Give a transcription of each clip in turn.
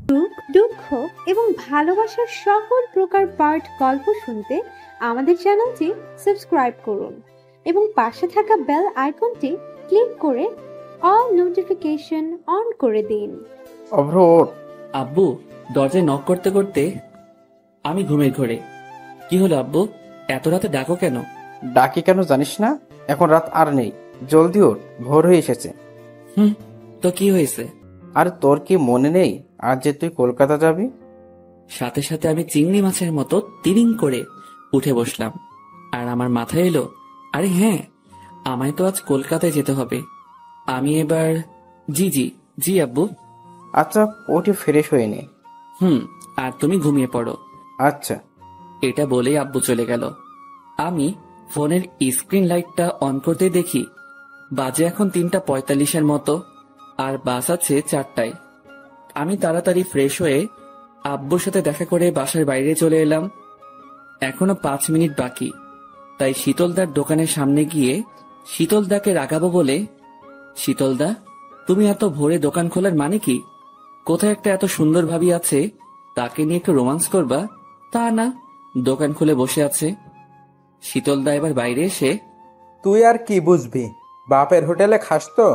সুখ, দুঃখ এবং ভালোবাসার সকল প্রকার পার্ট গল্প শুনতে আমাদের চ্যানেলটি সাবস্ক্রাইব করুন এবং পাশে থাকা বেল আইকনটি ক্লিক করে অল নোটিফিকেশন অন করে দিন। অভ্র, আব্বু দরজায় নক করতে করতে আমি ঘুমের ঘোরে। কি হলো আব্বু, এত রাতে ডাকো কেন? ডাকি কেন জানিস না? এখন রাত আর নেই, জলদি ওঠ, ভোর হয়ে এসেছে। তো কি হয়েছে? আর তোর কি মনে নেই আজ যে তুই কলকাতা যাবি? সাথে সাথে আমি চিংড়ি মাছের মতো তিরিং করে উঠে বসলাম, আর আমার মাথায় এলো, আরে হ্যাঁ, আমায় তো আজ কলকাতায় যেতে হবে। আমি এবার জি জি জি আব্বু। আচ্ছা, ওঠে ফ্রেশ হয়ে নে। আর তুমি ঘুমিয়ে পড়ো। আচ্ছা। এটা বলেই আব্বু চলে গেল। আমি ফোনের স্ক্রিন লাইটটা অন করতে দেখি বাজে এখন 3:45 মতো, আর বাস আছে 4টায়। আমি তাড়াতাড়ি ফ্রেশ হয়ে আব্বুর সাথে দেখা করে বাসার বাইরে চলে এলাম। এখনো 5 মিনিট বাকি, তাই শীতলদার দোকানের সামনে গিয়ে শীতলদাকে রাগাবো বলে, শীতলদা, তুমি এত ভোরে দোকান খোলার মানে কি? কোথায় একটা এত সুন্দর ভাবি আছে, তাকে নিয়ে একটু রোমান্স করবা, তা না, দোকান খুলে বসে আছে। শীতলদা এবার বাইরে এসে, তুই আর কি বুঝবি, বাপের হোটেলে খাস তো?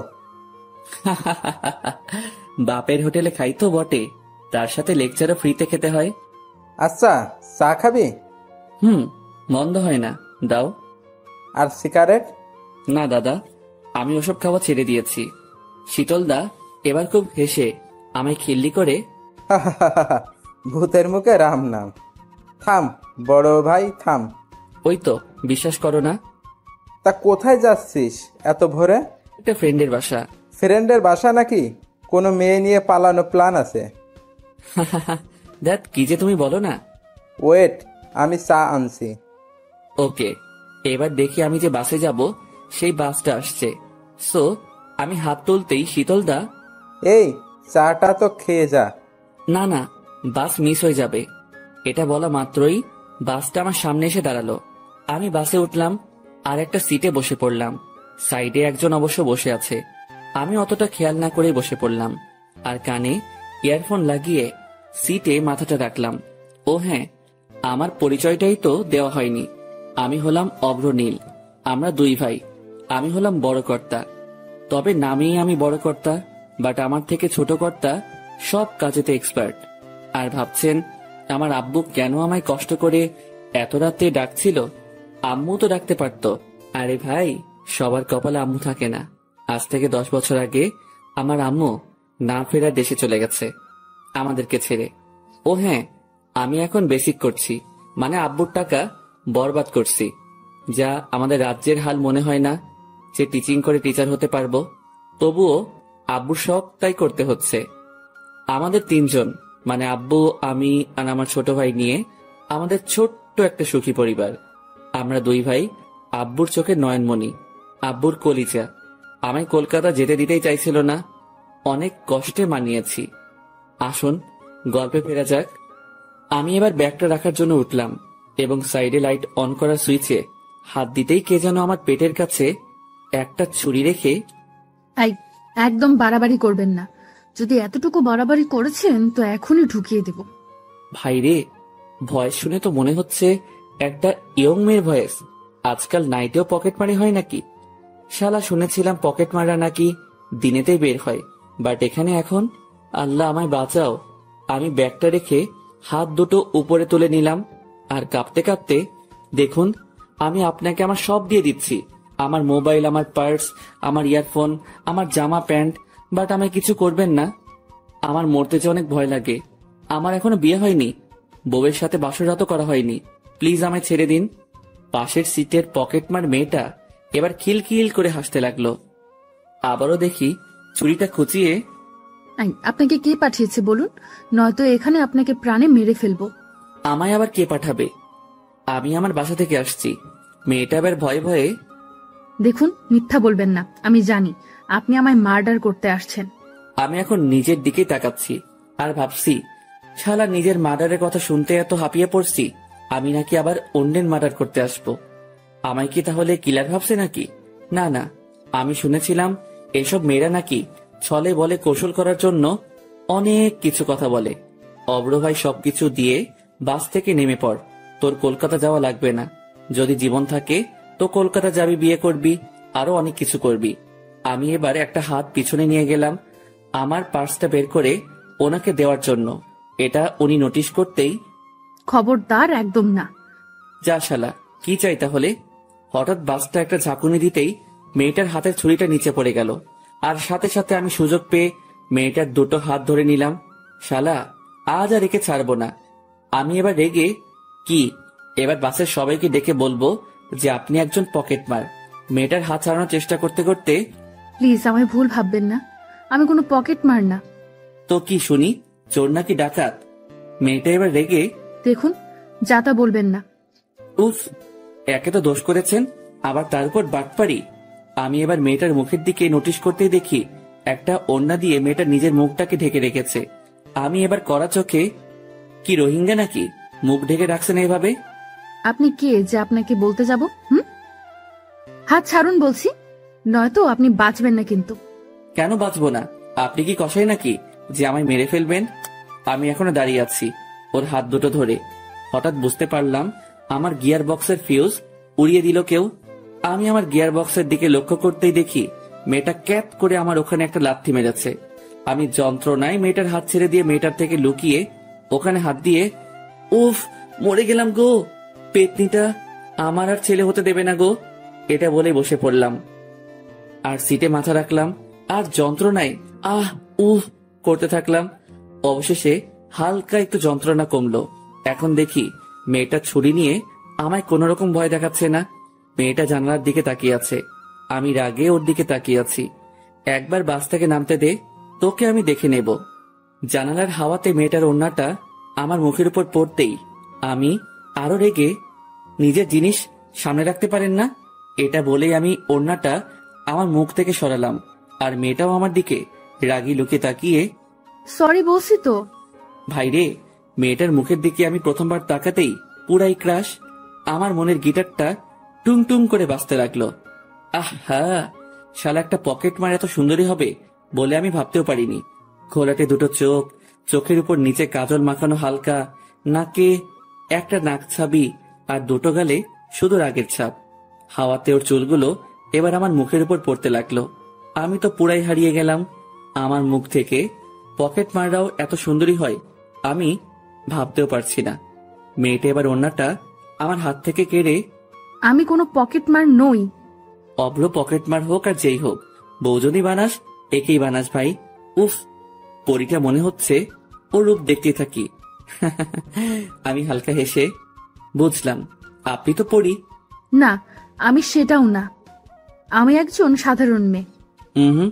বাপের হোটেলে খাই তো বটে, তার সাথে লেকচারও ফ্রিতে খেতে হয়। আচ্ছা, চা খাবি? মন্দ হয় না, দাও। আর সিগারেট? না দাদা, আমি ওসব খাওয়া ছেড়ে দিয়েছি। শীতলদা এবার খুব হেসে আমায় খিল্লি করে, ভূতের মুখে রাম নাম। থাম বড় ভাই, থাম। ওই তো, বিশ্বাস করো না? তা কোথায় যাচ্ছিস এত ভোরে? একটা ফ্রেন্ডের বাসা। ফ্রেন্ডের বাসা নাকি? কোনো মেয়ে নিয়ে পালানো প্ল্যান আছে? দ্যাট কি যে তুমি বলো না। ওয়েট, আমি চা আনছি। ওকে, এবার দেখি আমি যে বাসে যাব সেই বাসটা আসছে। সো আমি হাত তুলতেই শীতলদা, এই চাটা তো খেয়ে যা। না না, বাস মিস হয়ে যাবে। এটা বলা মাত্রই বাসটা আমার সামনে এসে দাঁড়ালো। আমি বাসে উঠলাম আর একটা সিটে বসে পড়লাম। সাইডে একজন অবশ্য বসে আছে। আমি অতটা খেয়াল না করে বসে পড়লাম আর কানে ইয়ারফোন লাগিয়ে সিটে মাথাটা রাখলাম। ও হ্যাঁ, আমার পরিচয়টাই তো দেওয়া হয়নি। আমি হলাম অভ্র নীল। আমরা দুই ভাই। আমি হলাম বড় কর্তা, তবে নামেই আমি বড় কর্তা, বাট আমার থেকে ছোট কর্তা সব কাজেতে এক্সপার্ট। আর ভাবছেন আমার আব্বু কেন আমায় কষ্ট করে এত রাতে ডাকছিল? আম্মু তো ডাকতে পারতো। আরে ভাই, সবার কপালে আম্মু থাকে না। আজ থেকে 10 বছর আগে আমার আম্মু না ফেরার দেশে চলে গেছে আমাদেরকে ছেড়ে। ও হ্যাঁ, আমি এখন বেসিক করছি, মানে আব্বুর টাকা বরবাদ করছি। যা আমাদের রাজ্যের হাল মনে হয় না যে টিচিং করে টিচার হতে পারবো। তবুও আব্বুর শখ তাই করতে হচ্ছে। আমাদের 3 জন, মানে আব্বু, আমি আর আমার ছোট ভাই নিয়ে আমাদের ছোট্ট একটা সুখী পরিবার। আমরা দুই ভাই আব্বুর চোখে নয়নমণি, আব্বুর কলিজা। আমায় কলকাতা যেতে দিতেই চাইছিল না, অনেক কষ্টে মানিয়েছি। আসুন গল্পে ফেরা যাক। আমি এবার ব্যাগটা রাখার জন্য উঠলাম এবং সাইডে লাইট অন করার সুইচে হাত দিতেই কে যেন আমার পেটের কাছে একটা ছুরি রেখে, একদম বাড়াবাড়ি করবেন না। যদি এতটুকু বাড়াবাড়ি করেছেন তো এখনই ঢুকিয়ে দেব। ভাই রে, ভয়েস শুনে তো মনে হচ্ছে একটা ইয়ং মেয়ের ভয়েস। আজকাল নাইটেও পকেট মারি হয় নাকি? শালা শুনেছিলাম পকেট মারা নাকি দিনেতেই বের হয়, বাট এখানে এখন, আল্লাহ আমায় বাঁচাও। আমি ব্যাগটা রেখে হাত দুটো উপরে তুলে নিলাম আর কাঁপতে কাঁপতে, দেখুন, আমি আপনাকে আমার সব দিয়ে দিচ্ছি, আমার মোবাইল, আমার পার্স, আমার ইয়ারফোন, আমার জামা প্যান্ট, বাট আমায় কিছু করবেন না। আমার মরতে যে অনেক ভয় লাগে। আমার এখনো বিয়ে হয়নি, বউয়ের সাথে বাসরাতও করা হয়নি। প্লিজ আমায় ছেড়ে দিন। পাশের সিটের পকেটমার মেয়েটা এবার খিলখিল করে হাসতে লাগলো। আবারও দেখি ছুরিটা খুঁচিয়ে, আপনাকে কে পাঠিয়েছে বলুন, নয়তো এখানে আপনাকে প্রাণে মেরে ফেলবো। আমায় আবার কে পাঠাবে? আমি আমার বাসা থেকে আসছি। মেয়েটা আবার ভয়ে ভয়ে, দেখুন, মিথ্যা বলবেন না। আমি জানি আপনি আমায় মার্ডার করতে আসছেন। আমি এখন নিজের দিকে তাকাচ্ছি আর ভাবছি, শালা নিজের মার্ডারের কথা শুনতে এত হাঁপিয়ে পড়ছি, আমি নাকি আবার অন্যের মার্ডার করতে আসবো। আমায় কি তাহলে কিলার ভাবছে নাকি? না না, আমি শুনেছিলাম এসব মেয়েরা নাকি ছলে বলে কৌশল করার জন্য অনেক কিছু কথা বলে। অব্র ভাই সবকিছু দিয়ে বাস থেকে নেমে পড়, তোর কলকাতা যাওয়া লাগবে না। যদি জীবন থাকে তো কলকাতা যাবি, বিয়ে করবি, আরো অনেক কিছু করবি। আমি এবার একটা হাত পিছনে নিয়ে গেলাম আমার পার্সটা বের করে ওনাকে দেওয়ার জন্য। এটা উনি নোটিশ করতেই, খবরদার, একদম না। যা শালা, কি চাই তাহলে? হঠাৎ বাসটা একটা ঝাঁকুনি দিতেই মেয়েটার হাতের ছুরিটা নিচে পড়ে গেল, আর সাথে সাথে আমি সুযোগ পেয়ে মেয়েটার দুটো হাত ধরে নিলাম। শালা, আজ আর একে ছাড়বো না। আমি এবার রেগে, কি এবার বাসের সবাইকে ডেকে বলবো যে আপনি একজন পকেটমার? মেয়েটার হাত ছাড়ানোর চেষ্টা করতে করতে, প্লিজ আমায় ভুল ভাববেন না, আমি কোনো পকেট মার না। তো কি শুনি, চোর নাকি ডাকাত? মেয়েটা এবার রেগে, দেখুন, যা তা বলবেন না। উফ, একে তো দোষ করেছেন, আবার তার উপর বাটপারি। আমি এবার মেয়েটার মুখের দিকে নোটিশ করতেই দেখি একটা ওড়না দিয়ে মেয়েটা নিজের মুখটাকে ঢেকে রেখেছে। আমি এবার কড়া চোখে, কি রোহিঙ্গা নাকি মুখ ঢেকে রাখছেন এভাবে? আপনি কে যে আপনাকে বলতে যাব? হাত ছাড়ুন বলছি, নয়তো আপনি বাঁচবেন না কিন্তু। কেন বাঁচবো না? আপনি কি কষাই নাকি যে আমায় মেরে ফেলবেন? আমি এখনো দাঁড়িয়ে আছি ওর হাত দুটো ধরে। হঠাৎ বুঝতে পারলাম আমার গিয়ার বক্সের ফিউজ উড়িয়ে দিল কেউ। আমি আমার গিয়ার বক্সের দিকে লক্ষ্য করতেই দেখি মেয়েটা ক্যাপ করে আমার ওখানে একটা লাথি মেরেছে। আমি যন্ত্রণায় মেয়েটার হাত ছেড়ে দিয়ে মেয়েটার থেকে লুকিয়ে ওখানে হাত দিয়ে, উফ, মরে গেলাম গো, পেতনিটা আমার আর ছেলে হতে দেবে না গো, এটা বলে বসে পড়লাম আর সিটে মাথা রাখলাম আর যন্ত্রণায় আহ উহ করতে থাকলাম। অবশেষে হালকা একটু যন্ত্রণা কমলো। এখন দেখি মেয়েটা ছুরি নিয়ে আমায় কোন রকম ভয় দেখাচ্ছে না। মেয়েটা জানালার দিকে তাকিয়ে আছে, আমি রাগে ওর দিকে তাকিয়ে আছি। একবার বাস থেকে নামতে দে, তোকে আমি দেখে নেব। জানালার হাওয়াতে মেয়েটার ওড়নাটা আমার মুখের উপর পড়তেই আমি আরো রেগে, নিজের জিনিস সামনে রাখতে পারেন না, এটা বলেই আমি ওড়নাটা আমার মুখ থেকে সরালাম। আর মেয়েটাও আমার দিকে রাগি লুকে তাকিয়ে, সরি বলছি তো। ভাইরে, মেয়েটার মুখের দিকে আমি প্রথমবার তাকাতেই পুরাই ক্রাশ। আমার মনের গিটারটা টুং টুং করে বাজতে লাগলো। আহা, শালা একটা পকেট মার এত সুন্দরী হবে বলে আমি ভাবতেও পারিনি। ঘোলাটে দুটো চোখ, চোখের উপর নিচে কাজল মাখানো হালকা, নাকে একটা নাক ছাবি, আর দুটো গালে শুধু রাগের ছাপ। হাওয়াতে ওর চুলগুলো এবার আমার মুখের উপর পড়তে লাগলো। আমি তো পুরাই হারিয়ে গেলাম। আমার মুখ থেকে পকেট মাররাও এত সুন্দরী হয় আমি ভাবতেও পারছি না। মেয়েটা এবার ওড়নাটা আমার হাত থেকে কেড়ে, আমি কোনো পকেট মার নই। অভ্র পকেট মার হোক আর যেই হোক, বউ যদি বানাস একেই বানাস ভাই। উফ, পরীটা মনে হচ্ছে, ও রূপ দেখতেই থাকি। আমি হালকা হেসে, বুঝলাম আপনি তো পড়ি। না, আমি সেটাও না, আমি একজন সাধারণ মেয়ে। হুম,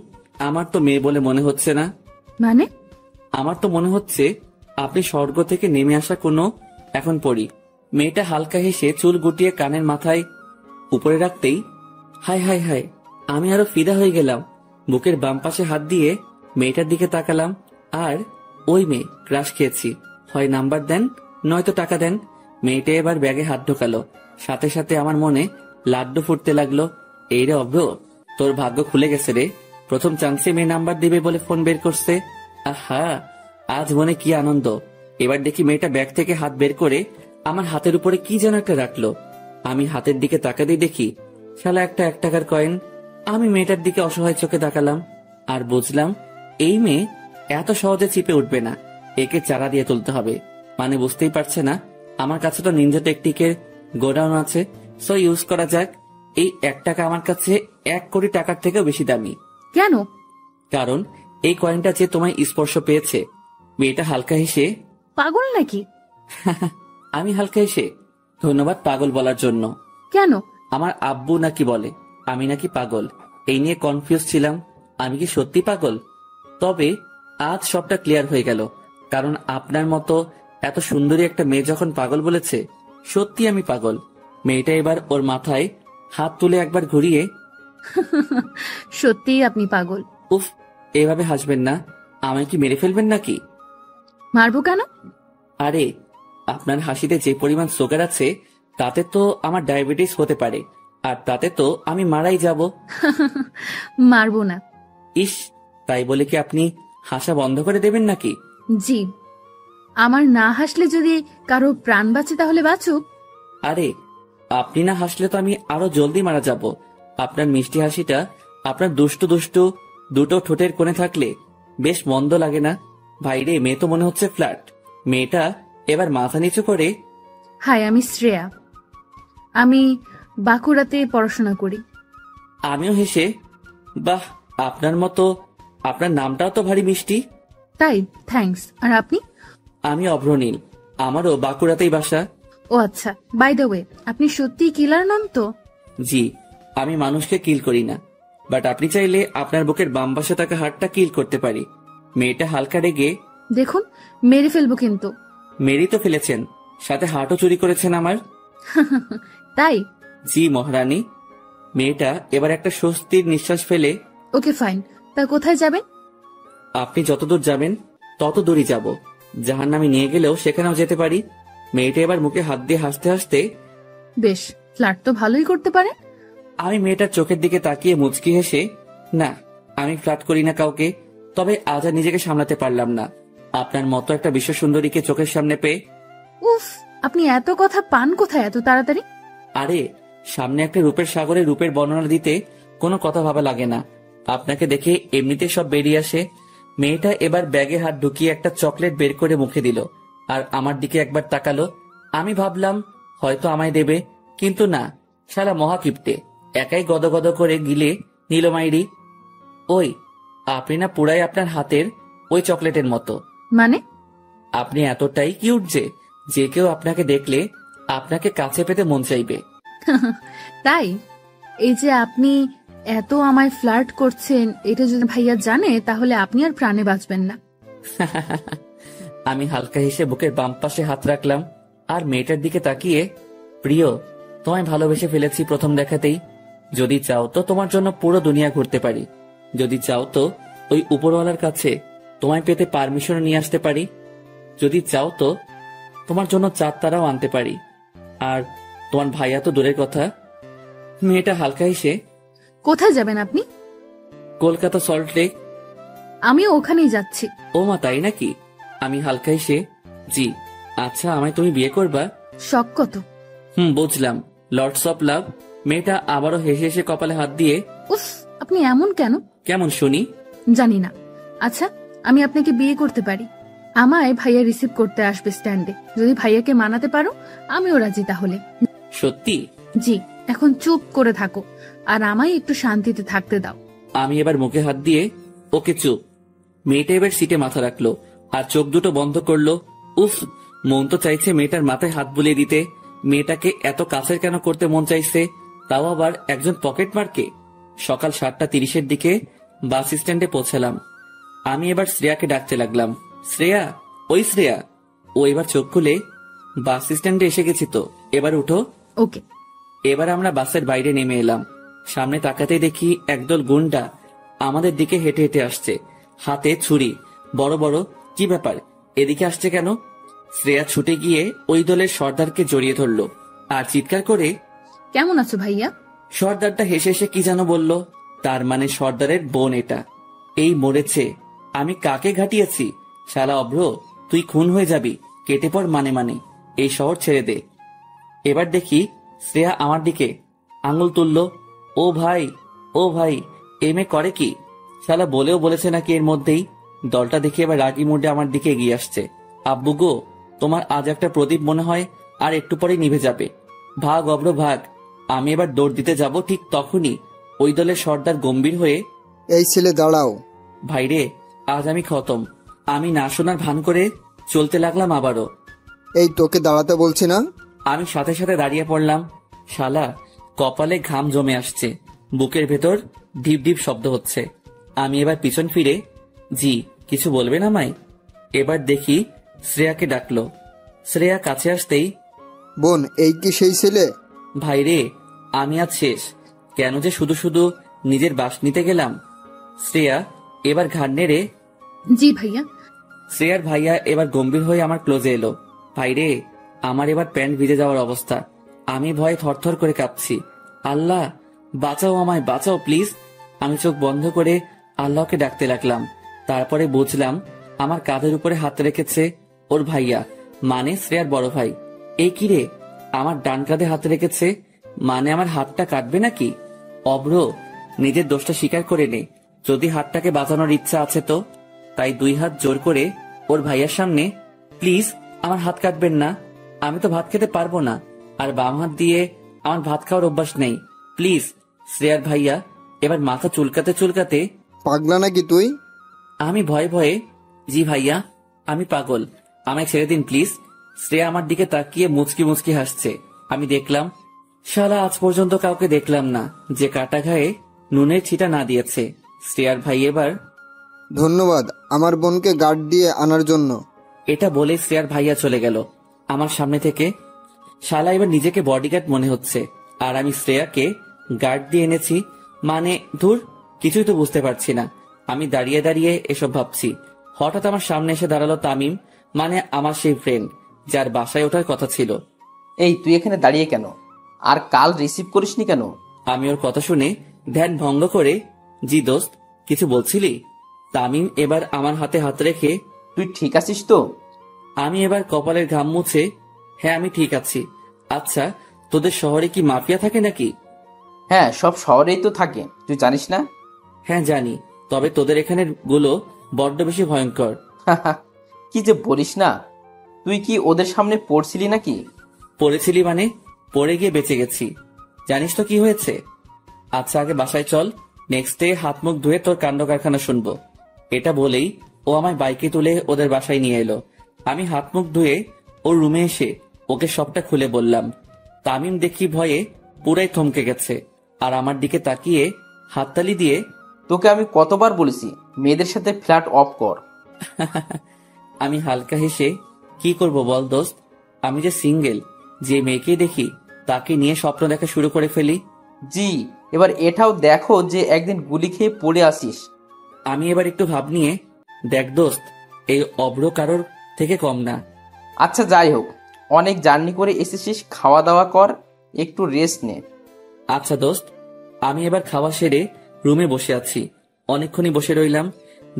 আমার তো মেয়ে বলে মনে হচ্ছে না। মানে? আমার তো মনে হচ্ছে আপনি স্বর্গ থেকে নেমে আসা কোনো এখন পড়ি। মেয়েটা হালকা হেসে চুল গুটিয়ে কানের মাথায় উপরে রাখতেই, হাই হাই হাই, আমি আরো ফিদা হয়ে গেলাম। বুকের বাম পাশে হাত দিয়ে মেয়েটার দিকে তাকালাম, আর ওই মেয়ে, ক্রাশ খেয়েছি, হয় নাম্বার দেন নয়তো টাকা দেন। মেয়েটা এবার ব্যাগে হাত ঢোকালো, সাথে সাথে আমার মনে লাড্ডু ফুটতে লাগলো। এই রে অভ্র, তোর ভাগ্য খুলে গেছে রে, প্রথম চান্সে মেয়ে নাম্বার দিবে বলে ফোন বের করছে। আহা, আজ মনে কি আনন্দ। এবার দেখি মেয়েটা ব্যাগ থেকে হাত বের করে আমার হাতের উপরে কি যেন একটা রাখলো। আমি হাতের দিকে তাকাতেই দেখি শালা একটা 1 টাকার কয়েন। আমি মেয়েটার দিকে অসহায় চোখে তাকালাম আর বুঝলাম এই মেয়ে এত সহজে চিপে উঠবে না, একে চারা দিয়ে তুলতে হবে। মানে বুঝতেই পারছে না আমার কাছে তো নিনজা টেকটিকের গোডাউন আছে, সো ইউজ করা যাক। এই 1 টাকা আমার কাছে 1 কোটি টাকার থেকেও বেশি দামি। কেন? কারণ এই কয়েনটা যে তোমায় স্পর্শ পেয়েছে। মেয়েটা হালকা হেসে, পাগল নাকি? আমি হালকা হেসে, ধন্যবাদ পাগল বলার জন্য। কেন? আমার আব্বু নাকি বলে আমি নাকি পাগল, এই নিয়ে কনফিউজ ছিলাম। আমি কি সত্যি পাগল? তবে আজ সবটা ক্লিয়ার হয়ে গেল, কারণ আপনার মতো এত সুন্দরী একটা মেয়ে যখন পাগল বলেছে, সত্যি আমি পাগল। মেয়েটা এবার ওর মাথায় হাত তুলে একবার ঘুরিয়ে, সত্যিই আপনি পাগল। উফ, এভাবে হাসবেন না, আমায় কি মেরে ফেলবেন নাকি? মারবো কেন? আরে, আপনার হাসিতে যে পরিমাণ সুগার আছে তাতে তো আমার ডায়াবেটিস হতে পারে, আর তাতে তো আমি মারাই যাব। মারবো না। ইস, তাই বলে কি আপনি হাসা বন্ধ করে দেবেন নাকি? জি, আমার না হাসলে যদি কারো প্রাণ বাঁচে তাহলে বাঁচুক। আরে, আপনি না হাসলে তো আমি আরো জলদি মারা যাব। আপনার মিষ্টি হাসিটা আপনার দুষ্টু দুষ্টু দুটো ঠোঁটের কোণে থাকলে বেশ মন্দ লাগে না? ভাইরে, মেয়ে তো মনে হচ্ছে ফ্ল্যাট। মেয়েটা এবার মাথা নিচু করে, হাই, আমি শ্রেয়া। আমি বাঁকুড়াতে পড়াশোনা করি। আমিও হেসে, বাহ, আপনার মতো। আপনার নামটাও তো ভারী মিষ্টি। তাই, থ্যাঙ্কস। আর আপনি? আমি অভ্রনীল, আমারও বাঁকুড়াতেই বাসা। ও আচ্ছা, বাই দ্য ওয়ে, আপনি সত্যিই কিলার নন তো? জি, আমি মানুষকে কিল করি না, বাট আপনি চাইলে আপনার বুকের বাম পাশে থাকা হাড়টা কিল করতে পারি। মেয়েটা হালকা রেগে, দেখুন, মেরে ফেলবো কিন্তু। মেরেই তো ফেলেছেন, সাথে হাটও চুরি করেছেন আমার। তাই? জি মহারানী। মেয়েটা এবার একটা স্বস্তির নিঃশ্বাস ফেলে, ওকে ফাইন, তা কোথায় যাবেন? আপনি যতদূর যাবেন তত দূরই যাব। জাহান্নামে নিয়ে গেলেও সেখানেও যেতে পারি। মেয়েটা এবার মুখে হাত দিয়ে হাসতে হাসতে, বেশ, ফ্ল্যাট তো ভালোই করতে পারে। আমি মেয়েটার চোখের দিকে তাকিয়ে মুচকি হেসে, না, আমি ফ্ল্যাট করি না কাউকে, তবে আজ আর নিজেকে সামলাতে পারলাম না আপনার মতো একটা বিশ্ব সুন্দরীকে চোখের সামনে পেয়ে। উফ, আপনি এত কথা পান কোথায় এত তাড়াতাড়ি? আরে, সামনে একটা রূপের সাগরে রূপের বর্ণনা দিতে কোনো কথা ভাবা লাগে না। আপনাকে দেখে এমনিতে সব বেরিয়ে আসে। মেয়েটা এবার ব্যাগে হাত ঢুকিয়ে একটা চকলেট বের করে মুখে দিল আর আমার দিকে একবার তাকালো। আমি ভাবলাম হয়তো আমায় দেবে, কিন্তু না, শালা মহাকিপ্টে একাই গদগদ করে গিলে নীলমাইরি। ওই, আপনি না পুরাই আপনার হাতের ওই চকলেটের মতো। মানে? আপনি এতটাই কিউট যে কেউ আপনাকে দেখলে আপনাকে কাছে পেতে মন চাইবে। তাই? এই যে আপনি এত আমায় ফ্লার্ট করছেন, এটা যদি ভাইয়া জানে তাহলে আপনি আর প্রাণে বাঁচবেন না। আমি হালকা হেসে বুকের বাম পাশে হাত রাখলাম আর মেয়েটার দিকে তাকিয়ে, প্রিয়, তোমায় ভালোবেসে ফেলেছি প্রথম দেখাতেই। যদি চাও তো তোমার জন্য পুরো দুনিয়া ঘুরতে পারি। যদি চাও তো ওই উপরওয়ালার কাছে তোমায় পেতে পারমিশন নিয়ে আসতে পারি। যদি চাও তো তোমার জন্য 4 তারাও আনতে পারি। আর তোমার ভাইয়া তো দূরের কথা। মেয়েটা হালকা হেসে, কোথায় যাবেন আপনি? Kolkata salt lake. আমিও ওখানেই যাচ্ছি। ও মা, তাই নাকি? আমি হালকা হেসে, জি। আচ্ছা, আমায় তুমি বিয়ে করবা? শখ কত? বুঝলাম, লর্ডস অফ লাভ। মেয়েটা আবারও হেসে হেসে কপালে হাত দিয়ে, উফ, আপনি এমন কেন? কেমন শুনি? জানি না। আচ্ছা, আমি আপনাকে বিয়ে করতে পারি। আমায় ভাইয়া রিসিভ করতে আসবে স্ট্যান্ডে। যদি ভাইয়াকে মানাতে পারো আমিও রাজি তাহলে। সত্যি? জি, এখন চুপ করে থাকো আর আমায় একটু শান্তিতে থাকতে দাও। আমি এবার মুখে হাত দিয়ে, ওকে চুপ। মেয়েটা এবার সিটে মাথা রাখলো আর চোখ দুটো বন্ধ করলো। উফ, মন তো চাইছে মেয়েটার মাথায় হাত বুলিয়ে দিতে। মেয়েটাকে এত কাছের কেন করতে মন চাইছে, তাও আবার একজন পকেট মারকে। সকাল 7:30 দিকে বাস স্ট্যান্ডে পৌঁছালাম। আমি এবার শ্রেয়াকে ডাকতে লাগলাম, শ্রেয়া, ওই শ্রেয়া। ও এবার চোখ খুলে, বাস স্ট্যান্ডে এসে গেছি তো, এবার উঠো। ওকে। এবার আমরা বাসের বাইরে নেমে এলাম। সামনে তাকাতেই দেখি একদল গুন্ডা আমাদের দিকে হেঁটে হেঁটে আসছে, হাতে ছুরি বড় বড়। কি ব্যাপার, এদিকে আসছে কেন? শ্রেয়া ছুটে গিয়ে ওই দলের সর্দারকে জড়িয়ে ধরলো আর চিৎকার করে, কেমন আছো ভাইয়া? সর্দারটা হেসে হেসে কি যেন বলল। তার মানে সর্দারের বোন এটা। এই মরেছে। আমি কাকে ঘাটিয়েছি? শালা অভ্র, তুই খুন হয়ে যাবি, কেটে পড় মানে। এই শহর ছেড়ে দে। এবার দেখি শ্রেয়া আমার দিকে আঙুল তুলল। ও ভাই, ও ভাই, এই মেয়ে করে কি? শালা বলেও বলেছে নাকি এর মধ্যেই। দলটা দেখে এবার রাগি মুডে আমার দিকে এগিয়ে আসছে। আব্বু গো, তোমার আজ একটা প্রদীপ মনে হয় আর একটু পরে নিভে যাবে। ভাগ অভ্র ভাগ। আমি এবার দৌড় দিতে যাব, ঠিক তখনই ওই দলের সর্দার গম্ভীর হয়ে, এই ছেলে দাঁড়াও। ভাইরে, আজ আমি খতম। আমি না শোনার ভান করে চলতে লাগলাম আবারও। এই তোকে দাঁড়াতে বলছি না? আমি সাথে সাথে দাঁড়িয়ে পড়লাম। শালা, কপালে ঘাম জমে আসছে, বুকের ভেতর ঢিপ ঢিপ শব্দ হচ্ছে। আমি এবার পিছন ফিরে, জি কিছু বলবেন আমায়? এবার দেখি শ্রেয়াকে ডাকলো। শ্রেয়া কাছে আসতেই, বোন, এই কি সেই ছেলে? ভাইরে, আমি আজ শেষ। কেন যে শুধু শুধু নিজের বাস নিতে গেলাম। শ্রেয়া এবার ঘাড় নেড়ে, জি ভাইয়া। শ্রেয়ার ভাইয়া এবার গম্ভীর হয়ে আমার ক্লোজে এলো। ভাইরে, আমার এবার প্যান্ট ভিজে যাওয়ার অবস্থা। আমি ভয়ে থরথর করে কাঁপছি। আল্লাহ, বাঁচাও আমায়, বাঁচাও প্লিজ। আমি চোখ বন্ধ করে আল্লাহকে ডাকতে লাগলাম। তারপরে বুঝলাম আমার কাঁধের উপরে হাত রেখেছে ওর ভাইয়া, মানে শ্রেয়ার বড় ভাই। এই কি রে, আমার ডান কাঁধে হাত রেখেছে, মানে আমার হাতটা কাটবে নাকি? অব্র, নিজের দোষটা স্বীকার করে নে। যদি হাতটাকে বাঁচানোর ইচ্ছা আছে তো। তাই 2 হাত জোর করে ওর ভাইয়ার সামনে, প্লিজ আমার হাত কাটবেন না, আমি তো ভাত খেতে পারবো না, আর বাম হাত দিয়ে আমার ভাত খাওয়ার অভ্যাস নেই, প্লিজ। শ্রেয়ার ভাইয়া এবার মাথা চুলকাতে চুলকাতে, পাগলা নাকি তুই? আমি ভয়ে ভয়ে, জি ভাইয়া আমি পাগল, আমায় ছেড়ে দিন প্লিজ। শ্রেয়া আমার দিকে তাকিয়ে মুচকি মুচকি হাসছে। আমি দেখলাম, শালা আজ পর্যন্ত কাউকে দেখলাম না যে কাটা ঘায়ে নুনের ছিটা না দিয়েছে। শ্রেয়ার ভাই এবার, ধন্যবাদ আমার বোনকে গার্ড দিয়ে আনার জন্য। এটা বলে শ্রেয়ার ভাইয়া চলে গেল আমার সামনে থেকে। শালা এবার নিজেকে বডিগার্ড মনে হচ্ছে, আর আমি শ্রেয়াকে গার্ড দিয়ে এনেছি। মানে ধুর, কিছুই তো বুঝতে পারছি না। আমি দাঁড়িয়ে দাঁড়িয়ে এসব ভাবছি, হঠাৎ আমার সামনে এসে দাঁড়ালো তামিম, মানে আমার সেই ফ্রেন্ড যার বাসায় ওঠার কথা ছিল। এই তুই এখানে দাঁড়িয়ে কেন? আর কাল রিসিভ করিসনি কেন? আমি ওর কথা শুনে ধ্যান ভঙ্গ করে, জি দোস্ত কিছু বলছিলি? তামিম এবার আমার হাতে হাত রেখে, তুই ঠিক আছিস তো? আমি এবার কপালের ঘাম মুছে, হ্যাঁ আমি ঠিক আছি। আচ্ছা, তোদের শহরে কি মাফিয়া থাকে নাকি? হ্যাঁ, সব শহরেই তো থাকে, তুই জানিস না? হ্যাঁ জানি, তবে তোদের এখানের গুলো বড্ড বেশি ভয়ঙ্কর। কি যে বলিস না, তুই কি ওদের সামনে পড়ছিলি নাকি? পড়েছিলি মানে? পড়ে গিয়ে বেঁচে গেছি। জানিস তো কি হয়েছে? আচ্ছা আগে বাসায় চল, নেক্সট ডে হাত মুখ ধুয়ে তোর কাণ্ড কারখানা শুনবো। এটা বলেই ও আমায় বাইকে তুলে ওদের বাসায় নিয়ে এলো। আমি হাত মুখ ধুয়ে ওর রুমে এসে ওকে সবটা খুলে বললাম। তামিম দেখি ভয়ে পুরাই থমকে গেছে, আর আমার দিকে তাকিয়ে হাততালি দিয়ে, তোকে আমি কতবার বলেছি মেয়েদের সাথে ফ্ল্যাট অফ কর। আমি হালকা হেসে, কি করব বল দোস্ত, আমি যে সিঙ্গেল, যে মেয়েকে দেখি তাকে নিয়ে স্বপ্ন দেখা শুরু করে ফেলি। জি, এবার এটাও দেখো যে একদিন গুলি খেয়ে পড়ে আসিস। আমি এবার একটু ভাব নিয়ে, দেখ দোস্ত, এই অভ্র কারোর থেকে কম না। আচ্ছা যাই হোক, অনেক জার্নি করে এসেছিস, খাওয়া দাওয়া কর, একটু রেস্ট নে। আচ্ছা দোস্ত। আমি এবার খাওয়া সেরে রুমে বসে আছি। অনেকক্ষণই বসে রইলাম,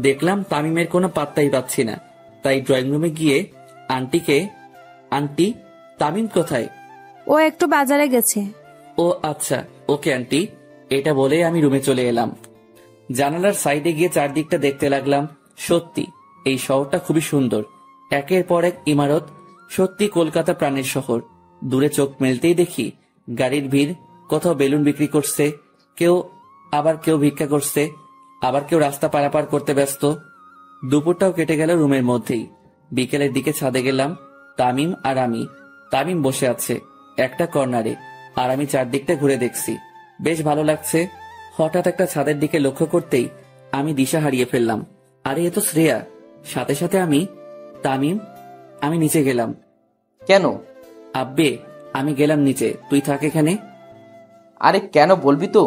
দেখলাম তামিমের কোনো পাত্তাই পাচ্ছি না। তাই ড্রয়িং রুমে গিয়ে আন্টিকে, আন্টি তামিম কোথায়? ও একটু বাজারে গেছে। ও আচ্ছা, ওকে আন্টি, এটা বলে আমি রুমে চলে এলাম। জানালার সাইডে গিয়ে চারদিকটা দেখতে লাগলাম। সত্যি এই শহরটা খুবই সুন্দর, একের পর এক ইমারত, সত্যি কলকাতা প্রাণের শহর। দূরে চোখ মেলতেই দেখি গাড়ির ভিড়, কোথাও বেলুন বিক্রি করছে কেউ, আবার কেউ ভিক্ষা করছে, আবার কেউ রাস্তা পারাপার করতে ব্যস্ত। দুপুরটাও কেটে গেল রুমের মধ্যেই। বিকেলের দিকে ছাদে গেলাম, তামিম আর আমি। তামিম বসে আছে একটা কর্নারে, আর আমি চারদিকটা ঘুরে দেখছি, বেশ ভালো লাগছে। হঠাৎ একটা ছাদের দিকে লক্ষ্য করতেই আমি দিশা হারিয়ে ফেললাম। আরে এ তো শ্রেয়া। সাথে সাথে আমি, তামিম, আমি নিচে গেলাম। কেন? আব্বে, আমি গেলাম নিচে, তুই থাক এখানে। আরে কেন বলবি তো?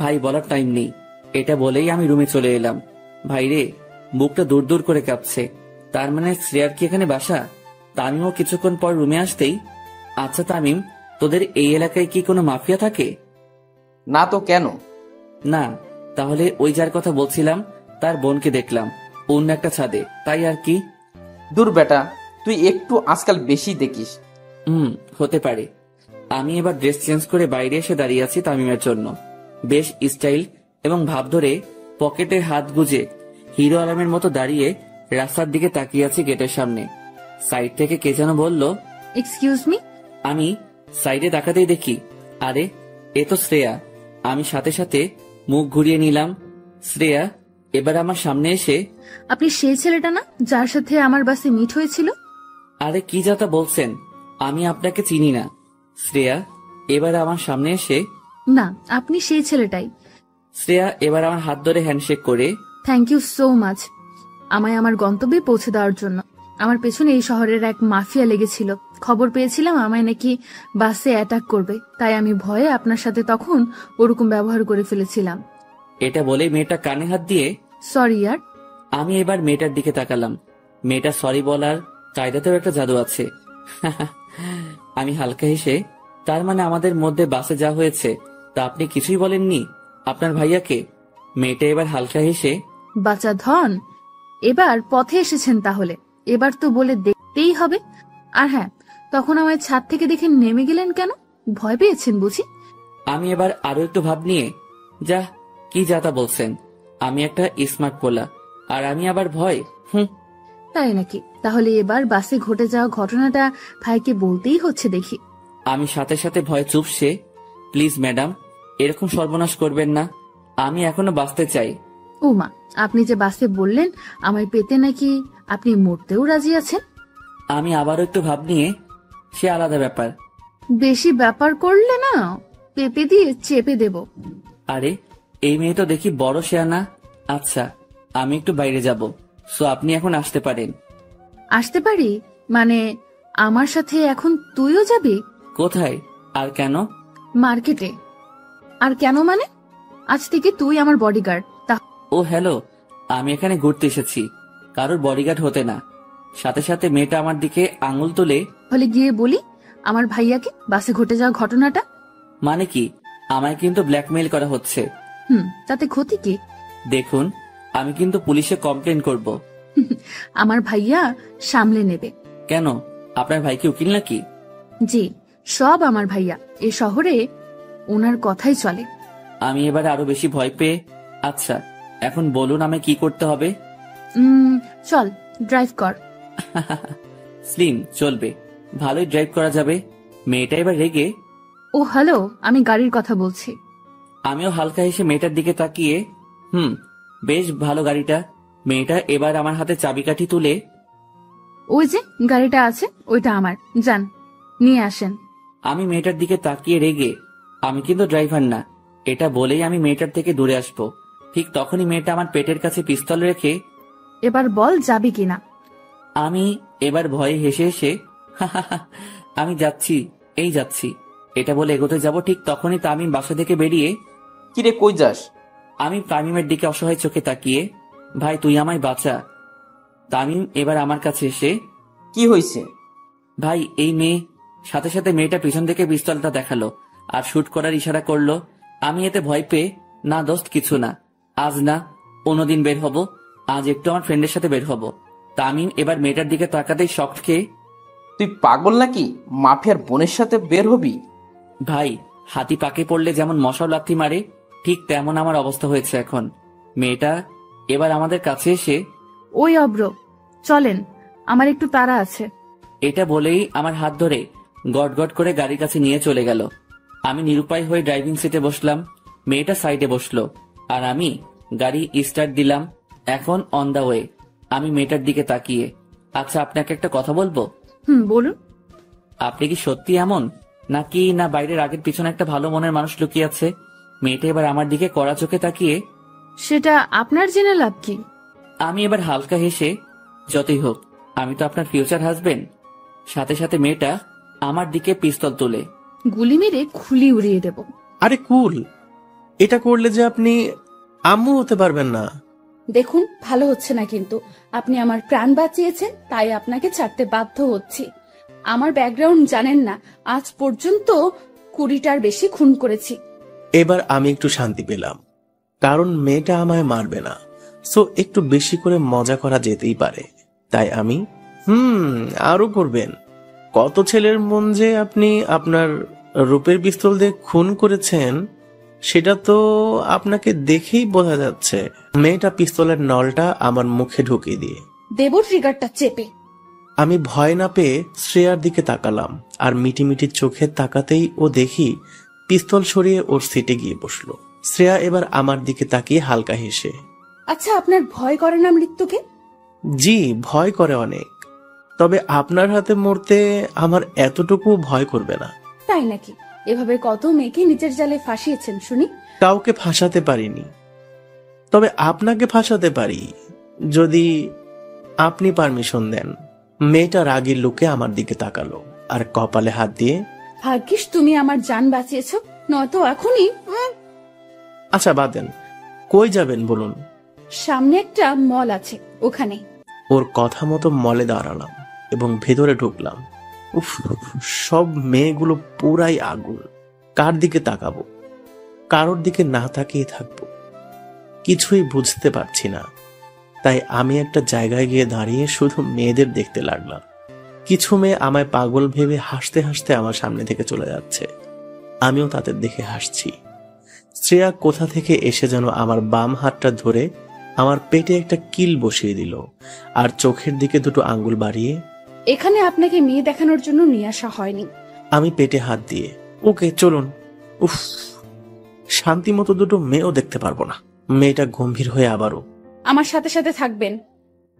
ভাই বলার টাইম নেই, এটা বলেই আমি রুমে চলে এলাম। ভাই রে, বুকটা দূর দূর করে কাঁপছে। তার মানে শ্রেয়ার কি এখানে বাসা? তামিমও কিছুক্ষণ পর রুমে আসতেই, আচ্ছা তামিম, তোদের এই এলাকায় কি কোনো মাফিয়া থাকে? না তো, কেন? না, তাহলে ওই যার কথা বলছিলাম তার বোনকে দেখলাম অন্য একটা ছাদে, তাই আর কি। দূর বেটা, তুই একটু আজকাল বেশি দেখিস। হতে পারে। আমি এবার ড্রেস চেঞ্জ করে বাইরে এসে দাঁড়িয়ে আছি তামিমের জন্য। বেশ স্টাইল এবং ভাব ধরে পকেটে হাত গুজে হিরো আলমের মতো দাঁড়িয়ে রাস্তার দিকে তাকিয়ে আছি গেটের সামনে। সাইড থেকে কে যেন বলল, এক্সকিউজ মি। আমি সাইডে তাকাতেই দেখি, আরে এ তো শ্রেয়া। আমি সাথে সাথে মুখ ঘুরিয়ে নিলাম। শ্রেয়া এবার আমার সামনে এসে, আপনি সেই ছেলেটা না যার সাথে আমার বাসে মিট হয়েছিল? আরে কি যাতা বলছেন, আমি আপনাকে চিনি না। শ্রেয়া এবার আমার সামনে এসে, না, আপনি সেই ছেলেটাই। শ্রেয়া এবার আমার হাত ধরে হ্যান্ডশেক করে, থ্যাংক ইউ সো মাচ আমায় আমার গন্তব্যে পৌঁছে দেওয়ার জন্য। আমার পেছনে এই শহরের এক মাফিয়া লেগেছিল। খবর পেয়েছিলাম আমায় নাকি বাসে অ্যাটাক করবে, তাই আমি ভয়ে আপনার সাথে তখন ওরকম ব্যবহার করে ফেলেছিলাম। এটা বলে মেয়েটা কানে হাত দিয়ে, সরি ইয়ার। আমি এবার মেয়েটার দিকে তাকালাম। মেয়েটা সরি বলার কায়দাতেও একটা জাদু আছে। আমি হালকা হেসে, তার মানে আমাদের মধ্যে বাসে যা হয়েছে তা আপনি কিছুই বলেননি আপনার ভাইয়াকে? মেয়েটা এবার হালকা হেসে, বাচ্চা ধন, এবার পথে এসেছেন তাহলে, এবার তো বলে দেখতেই হবে। আর হ্যাঁ, তখন আমায় ছাদ থেকে দেখে নেমে গেলেন কেন? ভয় পেয়েছেন বুঝি? আমি এবার আরো একটু ভাব নিয়ে, যা কি যাতা বলছেন, আমি একটা স্মার্ট পোলা, আর আমি আবার ভয়? তাই নাকি? তাহলে এবার বাসে ঘটে যাওয়া ঘটনাটা ভাইকে বলতেই হচ্ছে দেখি। আমি সাথে সাথে ভয় চুপসে, প্লিজ ম্যাডাম, এরকম সর্বনাশ করবেন না, আমি এখনো বাঁচতে চাই। ও মা, আপনি যে বাসে বললেন আমায় পেতে নাকি আপনি মরতেও রাজি আছেন? আমি আবারও একটু ভাব নিয়ে, সে আলাদা ব্যাপার। বেশি ব্যাপার করলে না পেপে দিয়ে চেপে দেব। আরে এই মেয়ে তো দেখি বড় শেয়ানা। আচ্ছা, আমি একটু বাইরে যাব, সো আপনি এখন আসতে পারেন। আসতে পারি মানে আমার সাথে এখন তুইও যাবি? কোথায় আর কেন? মার্কেটে। আর কেন মানে? আজ থেকে তুই আমার বডিগার্ড। ও হ্যালো, আমি এখানে ঘুরতে এসেছি, কারোর বডিগার্ড হতে না। সাথে সাথে মেয়েটা আমার দিকে আঙুল তুলে, তাহলে গিয়ে বলি আমার ভাইয়াকে বাসে ঘটে যাওয়া ঘটনাটা। মানে কি? আমায় কিন্তু ব্ল্যাকমেইল করা হচ্ছে। তাতে ক্ষতি কি? দেখুন, আমি কিন্তু পুলিশে কমপ্লেন করব। আমার ভাইয়া সামলে নেবে। কেন, আপনার ভাই কি উকিল নাকি? জি, সব আমার ভাইয়া, এ শহরে ওনার কথাই চলে। আমি এবার আরো বেশি ভয় পেয়ে, আচ্ছা এখন বলুন আমায় কি করতে হবে? চল ড্রাইভ কর। স্লিম চলবে, ভালোই ড্রাইভ করা যাবে। মেয়েটা এবার রেগে, ও হ্যালো, আমি গাড়ির কথা বলছি। আমিও হালকা হেসে মেয়েটার দিকে তাকিয়ে, বেশ ভালো গাড়িটা। মেয়েটা এবার আমার হাতে চাবিকাঠি তুলে, ওই যে গাড়িটা আছে ওইটা আমার, যান নিয়ে আসেন। আমি মেয়েটার দিকে তাকিয়ে রেগে, আমি কিন্তু ড্রাইভার না, এটা বলেই আমি মেয়েটার থেকে দূরে আসবো। ঠিক তখনই মেয়েটা আমার পেটের কাছে পিস্তল রেখে, এবার বল যাবি কিনা। আমি এবার ভয়ে হেসে হেসে, আমি যাচ্ছি, এই যাচ্ছি, এটা বলে এগোতে যাব। ঠিক তখনই তামিম বাসা থেকে বেরিয়ে, কিরে কই যাস? আমি তামিমের দিকে অসহায় চোখে তাকিয়ে, ভাই তুই আমায় বাঁচা। তামিম এবার আমার কাছে এসে, কি হয়েছে? ভাই এই মেয়ে। সাথে সাথে মেয়েটা পিছন থেকে পিস্তলটা দেখালো আর শুট করার ইশারা করলো। আমি এতে ভয় পেয়ে, না দোস্ত কিছু না, আজ না অন্যদিন বের হব, আজ একটু আমার ফ্রেন্ডের সাথে বের হব। তামিম এবার মেয়েটার দিকে তাকাতেই শক খেয়ে, তুই পাগল নাকি? মাফিয়ার বোনের সাথে বের হবি? ভাই হাতি পাকে পড়লে যেমন মশাও লাথি মারে, ঠিক তেমন আমার অবস্থা হয়েছে এখন। মেয়েটা এবার আমাদের কাছে এসে, ওই অব্র চলেন, আমার একটু তাড়া আছে। এটা বলেই আমার হাত ধরে গট গট করে গাড়ির কাছে নিয়ে চলে গেল। আমি নিরুপায় হয়ে ড্রাইভিং সিটে বসলাম, মেয়েটা সাইডে বসলো, আর আমি গাড়ি স্টার্ট দিলাম। এখন অন দা ওয়ে। আমি মেয়েটার দিকে তাকিয়ে, আচ্ছা আপনাকে একটা কথা বলবো? বলুন। আপনি কি সত্যি এমন, নাকি না বাইরের আগের পিছনে একটা ভালো মনের মানুষ লুকিয়ে আছে? মেয়েটা এবার আমার দিকে কড়া চোখে তাকিয়ে, সেটা আপনার জেনে লাভ কি? আমি এবার হালকা হেসে, যতই হোক আমি তো আপনার ফিউচার হাজবেন্ড। সাথে সাথে মেয়েটা আমার দিকে পিস্তল তুলে, গুলি মেরে খুলি উড়িয়ে দেব। আরে কুল, এটা করলে যে আপনি আম্মু হতে পারবেন না। দেখুন, ভালো হচ্ছে না, কিন্তু আপনি আমার প্রাণ বাঁচিয়েছেন, তাই আপনাকে ছাড়তে বাধ্য হচ্ছি। আমার ব্যাকগ্রাউন্ড জানেন না, আজ পর্যন্ত 20টার বেশি খুন করেছি। এবার আমি একটু শান্তি পেলাম, কারণ মেয়েটা আমায় মারবে না, সো একটু বেশি করে মজা করা যেতেই পারে। তাই আমি আরো করবেন। কত ছেলের মন যে আপনি আপনার রূপের পিস্তল দিয়ে খুন করেছেন, সেটা তো আপনাকে দেখেই বোঝা যাচ্ছে। মেয়েটা পিস্তলের নলটা আমার মুখে ঢুকিয়ে দিয়ে, দেব ট্রিগারটা চেপে। আমি ভয় না পেয়ে শ্রেয়ার দিকে তাকালাম, আর মিটি মিটি চোখে তাকাতেই ও দেখি পিস্তল সরিয়ে ওর সিটে গিয়ে বসলো। শ্রেয়া এবার আমার দিকে তাকিয়ে হালকা হেসে, আচ্ছা আপনার ভয় করে না মৃত্যুকে? জি ভয় করে অনেক, তবে আপনার হাতে মরতে আমার এতটুকু ভয় করবে না। তাই নাকি? এভাবে কত মেয়েকে নিচের জালে ফাঁসিয়েছেন শুনি। কাউকে ফাঁসাতে পারিনি, তবে আপনাকে ফাঁসাতে পারি যদি আপনি পারমিশন দেন। মেয়েটা রাগের লোকে আমার দিকে তাকালো আর কপালে হাত দিয়ে, ভাগ্যিস তুমি আমার জান বাঁচিয়েছ, নয়তো এখনই। আচ্ছা বাদ দেন, কই যাবেন বলুন? সামনে একটা মল আছে, ওখানে। ওর কথা মতো মলে দাঁড়ালাম এবং ভেতরে ঢুকলাম। উফ, সব মেয়েগুলো পুরাই আগুন। কার দিকে তাকাবো? কারোর দিকে না তাকিয়ে থাকবো, কিছুই বুঝতে পারছি না। তাই আমি একটা জায়গায় গিয়ে দাঁড়িয়ে শুধু মেয়েদের দেখতে লাগলাম। কিছু মেয়ে আমায় পাগল ভেবে হাসতে হাসতে আমার সামনে থেকে চলে যাচ্ছে, আমিও তাদের দেখে হাসছি। শ্রেয়া কোথা থেকে এসে যেন আমার বাম হাতটা ধরে আমার পেটে একটা কিল বসিয়ে দিল, আর চোখের দিকে দুটো আঙ্গুল বাড়িয়ে, এখানে আপনাকে মেয়ে দেখানোর জন্য নিয়ে আসা হয়নি। আমি পেটে হাত দিয়ে, ওকে চলুন। উফ, শান্তি মতো দুটো মেয়েও দেখতে পারবো না। মেয়েটা গম্ভীর হয়ে আবারও, আমার সাথে সাথে থাকবেন,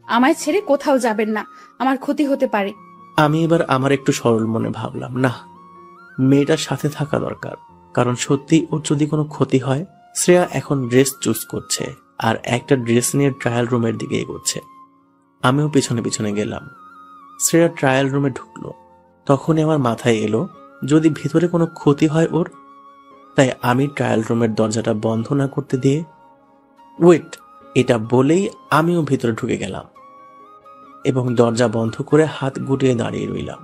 আমায় ছেড়ে কোথাও যাবেন না, আমার ক্ষতি হতে পারে। আমি এবার আমার একটু সরল মনে ভাবলাম, না, মেয়েটার সাথে থাকা দরকার, কারণ সত্যি ওর যদি কোনো ক্ষতি হয়। শ্রেয়া এখন ড্রেস চুজ করছে আর একটা ড্রেস নিয়ে ট্রায়াল রুমের দিকে এগোচ্ছে। আমিও পিছনে পিছনে গেলাম। শ্রেয়া ট্রায়াল রুমে ঢুকলো, তখনই আমার মাথায় এলো যদি ভিতরে কোনো ক্ষতি হয় ওর। তাই আমি ট্রায়াল রুমের দরজাটা বন্ধ না করতে দিয়ে, ওয়েট, এটা বলেই আমিও ভিতরে ঢুকে গেলাম এবং দরজা বন্ধ করে হাত গুটিয়ে দাঁড়িয়ে রইলাম।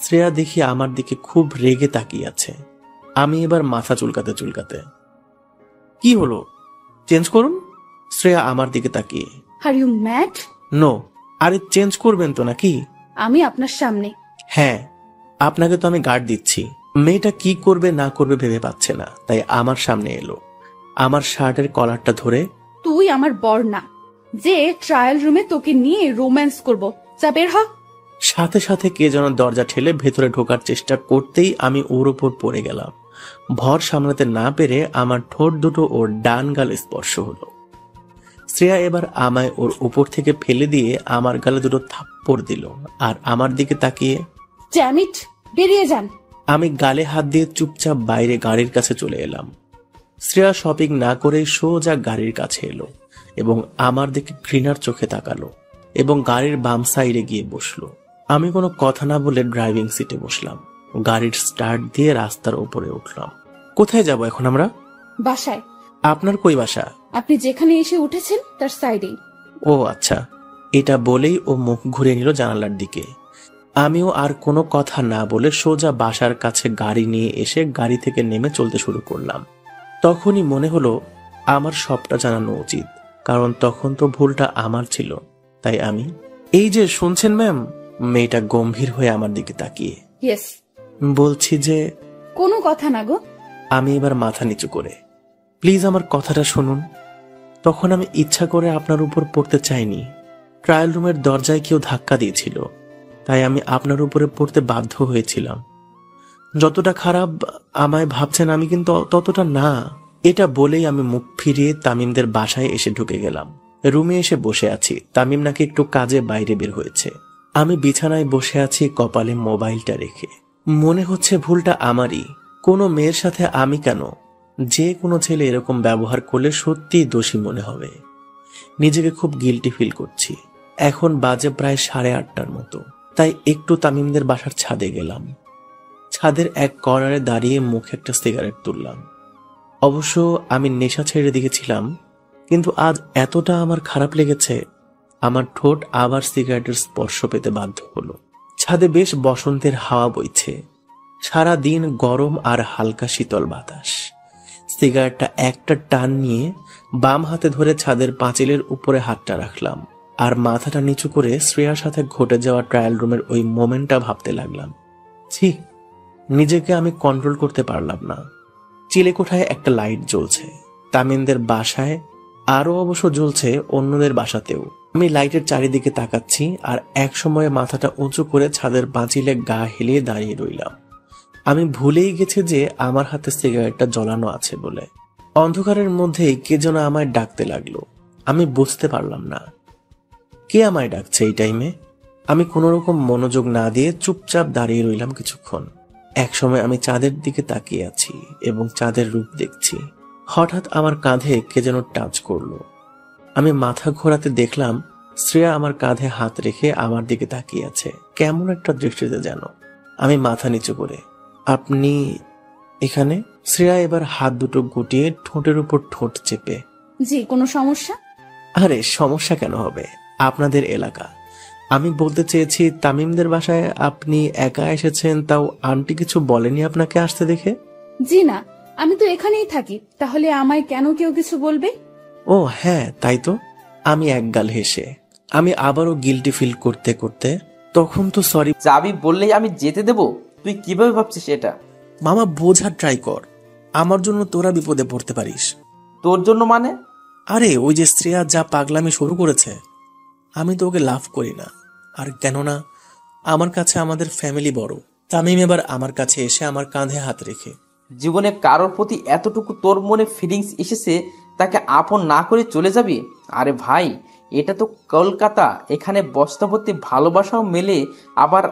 শ্রেয়া দেখি আমার দিকে খুব রেগে তাকিয়ে আছে। আমি এবার মাথা চুলকাতে চুলকাতে, কি হলো, চেঞ্জ করুন। শ্রেয়া আমার দিকে তাকিয়ে, আর ইউ ম্যাড? নো। আরে চেঞ্জ করবেন তো নাকি? আমি আপনার সামনে। হ্যাঁ, আপনাকে তো আমি গার্ড দিচ্ছি। মেয়েটা কি করবে না করবে ভেবে পাচ্ছে না, তাই আমার সামনে এলো। আমার শার্টের কলারটা ধরে, তুই আমার বর না যে ট্রায়াল রুমে তোকে নিয়ে রোম্যান্স করব, যা বের হ। সাথে সাথে কে যেন দরজা ঠেলে ভেতরে ঢোকার চেষ্টা করতেই আমি ওর উপর পড়ে গেলাম। ভর সামলাতে না পেরে আমার ঠোঁট দুটো ওর ডান গালে স্পর্শ হলো। শ্রেয়া এবার আমায় ওর উপর থেকে ফেলে দিয়ে আমার গালে দুটো থাপ্পড় দিল আর আমার দিকে তাকিয়ে, ড্যাম ইট, বেরিয়ে যান। আমি গালে হাত দিয়ে চুপচাপ বাইরে গাড়ির কাছে চলে এলাম। শ্রেয়া শপিং না করে সোজা গাড়ির কাছে এলো এবং আমার দিকে ঘৃণার চোখে তাকালো এবং গাড়ির বাম সাইডে গিয়ে বসলো। আমি কোনো কথা না বলে ড্রাইভিং সিটে বসলাম। গাড়ির স্টার্ট দিয়ে রাস্তার উপরে উঠলাম। কোথায় যাব এখন আমরা? বাসায়। আপনার কই বাসা? আপনি যেখানে এসে উঠেছেন তার সাইডেই। ও আচ্ছা। এটা বলেই ও মুখ ঘুরে নিল জানালার দিকে। আমিও আর কোনো কথা না বলে সোজা বাসার কাছে গাড়ি নিয়ে এসে গাড়ি থেকে নেমে চলতে শুরু করলাম। তখনই মনে হলো আমার সবটা জানানো উচিত, কারণ তখন তো ভুলটা আমার ছিল। তাই আমি, এই যে শুনছেন ম্যাম? মেয়েটা গম্ভীর হয়ে আমার দিকে তাকিয়ে, ইয়েস। বলছি যে, কোনো কথা না গো। আমি এবার মাথা নিচু করে, প্লিজ আমার কথাটা শুনুন। তখন আমি ইচ্ছা করে আপনার উপর পড়তে চাইনি। ট্রায়াল রুমের দরজায় কেউ ধাক্কা দিয়েছিল, তাই আমি আপনার উপরে পড়তে বাধ্য হয়েছিলাম। যতটা খারাপ আমায় ভাবছেন আমি কিন্তু ততটা না। এটা বলেই আমি মুখ ফিরিয়ে তামিমদের বাসায় এসে ঢুকে গেলাম। রুমে এসে বসে আছি। তামিম নাকি একটু কাজে বাইরে বের হয়েছে। আমি বিছানায় বসে আছি কপালে মোবাইলটা রেখে। মনে হচ্ছে ভুলটা আমারই। কোনো মেয়ের সাথে আমি কেন, যে কোনো ছেলে এরকম ব্যবহার করলে সত্যিই দোষী মনে হবে। নিজেকে খুব গিল্টি ফিল করছি। এখন বাজে প্রায় 8:30টার মতো। তাই একটু তামিমদের বাসার ছাদে গেলাম। ছাদের এক কর্নারে দাঁড়িয়ে মুখে একটা সিগারেট তুললাম। অবশ্য আমি নেশা ছেড়ে দিয়েছিলাম, কিন্তু আজ এতটা আমার খারাপ লেগেছে, আমার ঠোঁট আবার সিগারেটের স্পর্শ পেতে বাধ্য হলো। ছাদে বেশ বসন্তের হাওয়া বইছে। সারা দিন গরম আর হালকা শীতল বাতাস। সিগারেটটা একটা টান নিয়ে বাম হাতে ধরে ছাদের পাঁচিলের উপরে হাতটা রাখলাম আর মাথাটা নিচু করে শ্রেয়ার সাথে ঘটে যাওয়া ট্রায়াল রুমের ওই মোমেন্টটা ভাবতে লাগলাম। ছি, নিজেকে আমি কন্ট্রোল করতে পারলাম না। চিলেকোঠায় একটা লাইট জ্বলছে, তামিমদের বাসায় আরো অবশ্য জ্বলছে অন্যদের বাসাতেও। আমি লাইটের চারিদিকে তাকাচ্ছি আর এক সময়ে মাথাটা উঁচু করে ছাদের পাঁচিলে গা হেলিয়ে দাঁড়িয়ে রইলাম। আমি ভুলেই গেছি যে আমার হাতে সিগারেটটা জ্বলানো আছে বলে। অন্ধকারের মধ্যেই কে যেন আমায় ডাকতে লাগলো। আমি বুঝতে পারলাম না কে আমায় ডাকছে এই টাইমে। আমি কোনো রকম মনোযোগ না দিয়ে চুপচাপ দাঁড়িয়ে রইলাম কিছুক্ষণ। একসময় আমি চাঁদের দিকে তাকিয়ে আছি এবং চাঁদের রূপ দেখছি। হঠাৎ আমার কাঁধে কে যেন টাচ করলো। আমি মাথা ঘোরাতে দেখলাম শ্রেয়া আমার কাঁধে হাত রেখে আমার দিকে তাকিয়ে আছে, কেমন একটা দৃষ্টিতে যেন। আমি মাথা নিচু করে, আপনি এখানে? শ্রেয়া এবার হাত দুটো গুটিয়ে ঠোঁটের উপর ঠোঁট চেপে, জি, কোনো সমস্যা? আরে সমস্যা কেন হবে, আপনাদের এলাকা। আমি বলতে চেয়েছি তামিমদের বাসায় আপনি একা এসেছেন, তাও আন্টি কিছু বলেনি আপনাকে আসতে দেখে? জি না, আমি তো এখানেই থাকি, তাহলে আমায় কেন কেউ কিছু বলবে? ও হ্যাঁ তাই তো। আমি একগাল হেসে আমি আবারও গিল্টি ফিল করতে করতে, তখন তো সরি যাবি বললেই আমি যেতে দেব? তুই কিভাবে ভাবছিস এটা? মামা, বোঝার ট্রাই কর। আমার জন্য তোরা বিপদে পড়তে পারিস। তোর জন্য মানে? আরে ওই যে শ্রেয়া যা পাগলামি শুরু করেছে, আমি তো ওকে লাভ করি না। আর কেননা আমার কাছে আমাদের ফ্যামিলি বড়। তামিম এবার আমার কাছে এসে আমার কাঁধে হাত রেখে, জীবনে কারোর প্রতি এতটুকু তোর মনে ফিলিংস এসেছে, তাকে আপন না করে চলে যাবি? আরে ভাই, এটা তো কলকাতা। এখানে বস্তাভর্তি ভালোবাসাও মেলে, আবার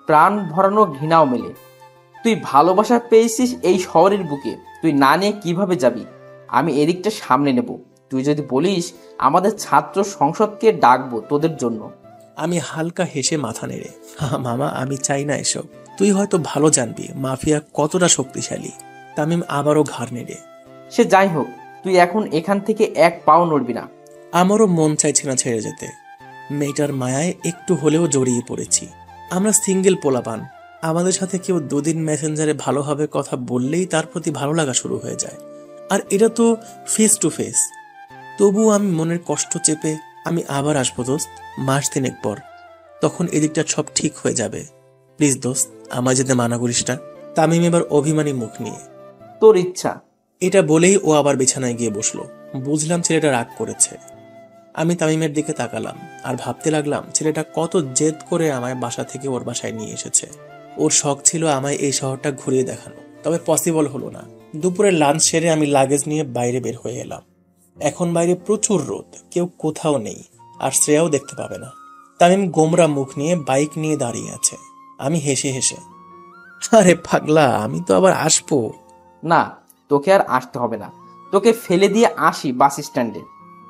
প্রাণ ভরানো ঘৃণাও মেলে। তুই ভালোবাসা পেয়েছিস এই শহরের বুকে, তুই না নিয়ে কিভাবে যাবি? আমি এদিকটা সামনে নেব। তুই যদি বলিস, আমাদের ছাত্র সংসদকে ডাকবো তোদের জন্য। আমি হালকা হেসে মাথা নেড়ে, মামা আমি চাই না এসব। তুই হয়তো ভালো জানবি মাফিয়া কতটা শক্তিশালী। তামিম আবারও ঘাড় নেড়ে, সে যাই হোক, তুই এখন এখান থেকে এক পাও নড়বি না। আমারও মন চাইছে না ছেড়ে যেতে। মেয়েটার মায়ায় একটু হলেও জড়িয়ে পড়েছি। আমরা সিঙ্গেল পোলাপান। আমাদের সাথে কেউ দুদিন মেসেঞ্জারে ভালোভাবে কথা বললেই তার প্রতি ভালো লাগা শুরু হয়ে যায়। আর এটা তো ফেস টু ফেস। তবুও আমি মনের কষ্ট চেপে, আমি আবার আসবো দোস্ত, মাস 3 পর। তখন এদিকটা সব ঠিক হয়ে যাবে। প্লিজ দোস্ত, আমায় যেতে মানা করিস না। তামিম এবার অভিমানী মুখ নিয়ে, তোর ইচ্ছা। এটা বলেই ও আবার বিছানায় গিয়ে বসলো। বুঝলাম ছেলেটা রাগ করেছে। আমি তামিমের দিকে তাকালাম আর ভাবতে লাগলাম ছেলেটা কত জেদ করে আমায় বাসা থেকে ওর বাসায় নিয়ে এসেছে। ওর শখ ছিল আমায় এই শহরটা ঘুরিয়ে দেখানো, তবে পসিবল হলো না। দুপুরে লাঞ্চ সেরে আমি লাগেজ নিয়ে বাইরে বের হয়ে এলাম। এখন বাইরে প্রচুর রোদ, কেউ কোথাও নেই, আর শ্রেয়াও দেখতে পাবে না। তামিম গোমরা মুখ নিয়ে বাইক নিয়ে দাঁড়িয়ে আছে। আমি হেসে হেসে, আরে পাগলা, আমি তো আবার আসবো। না, তোকে আর আসতে হবে না, তোকে ফেলে দিয়ে আসি বাস স্ট্যান্ডে।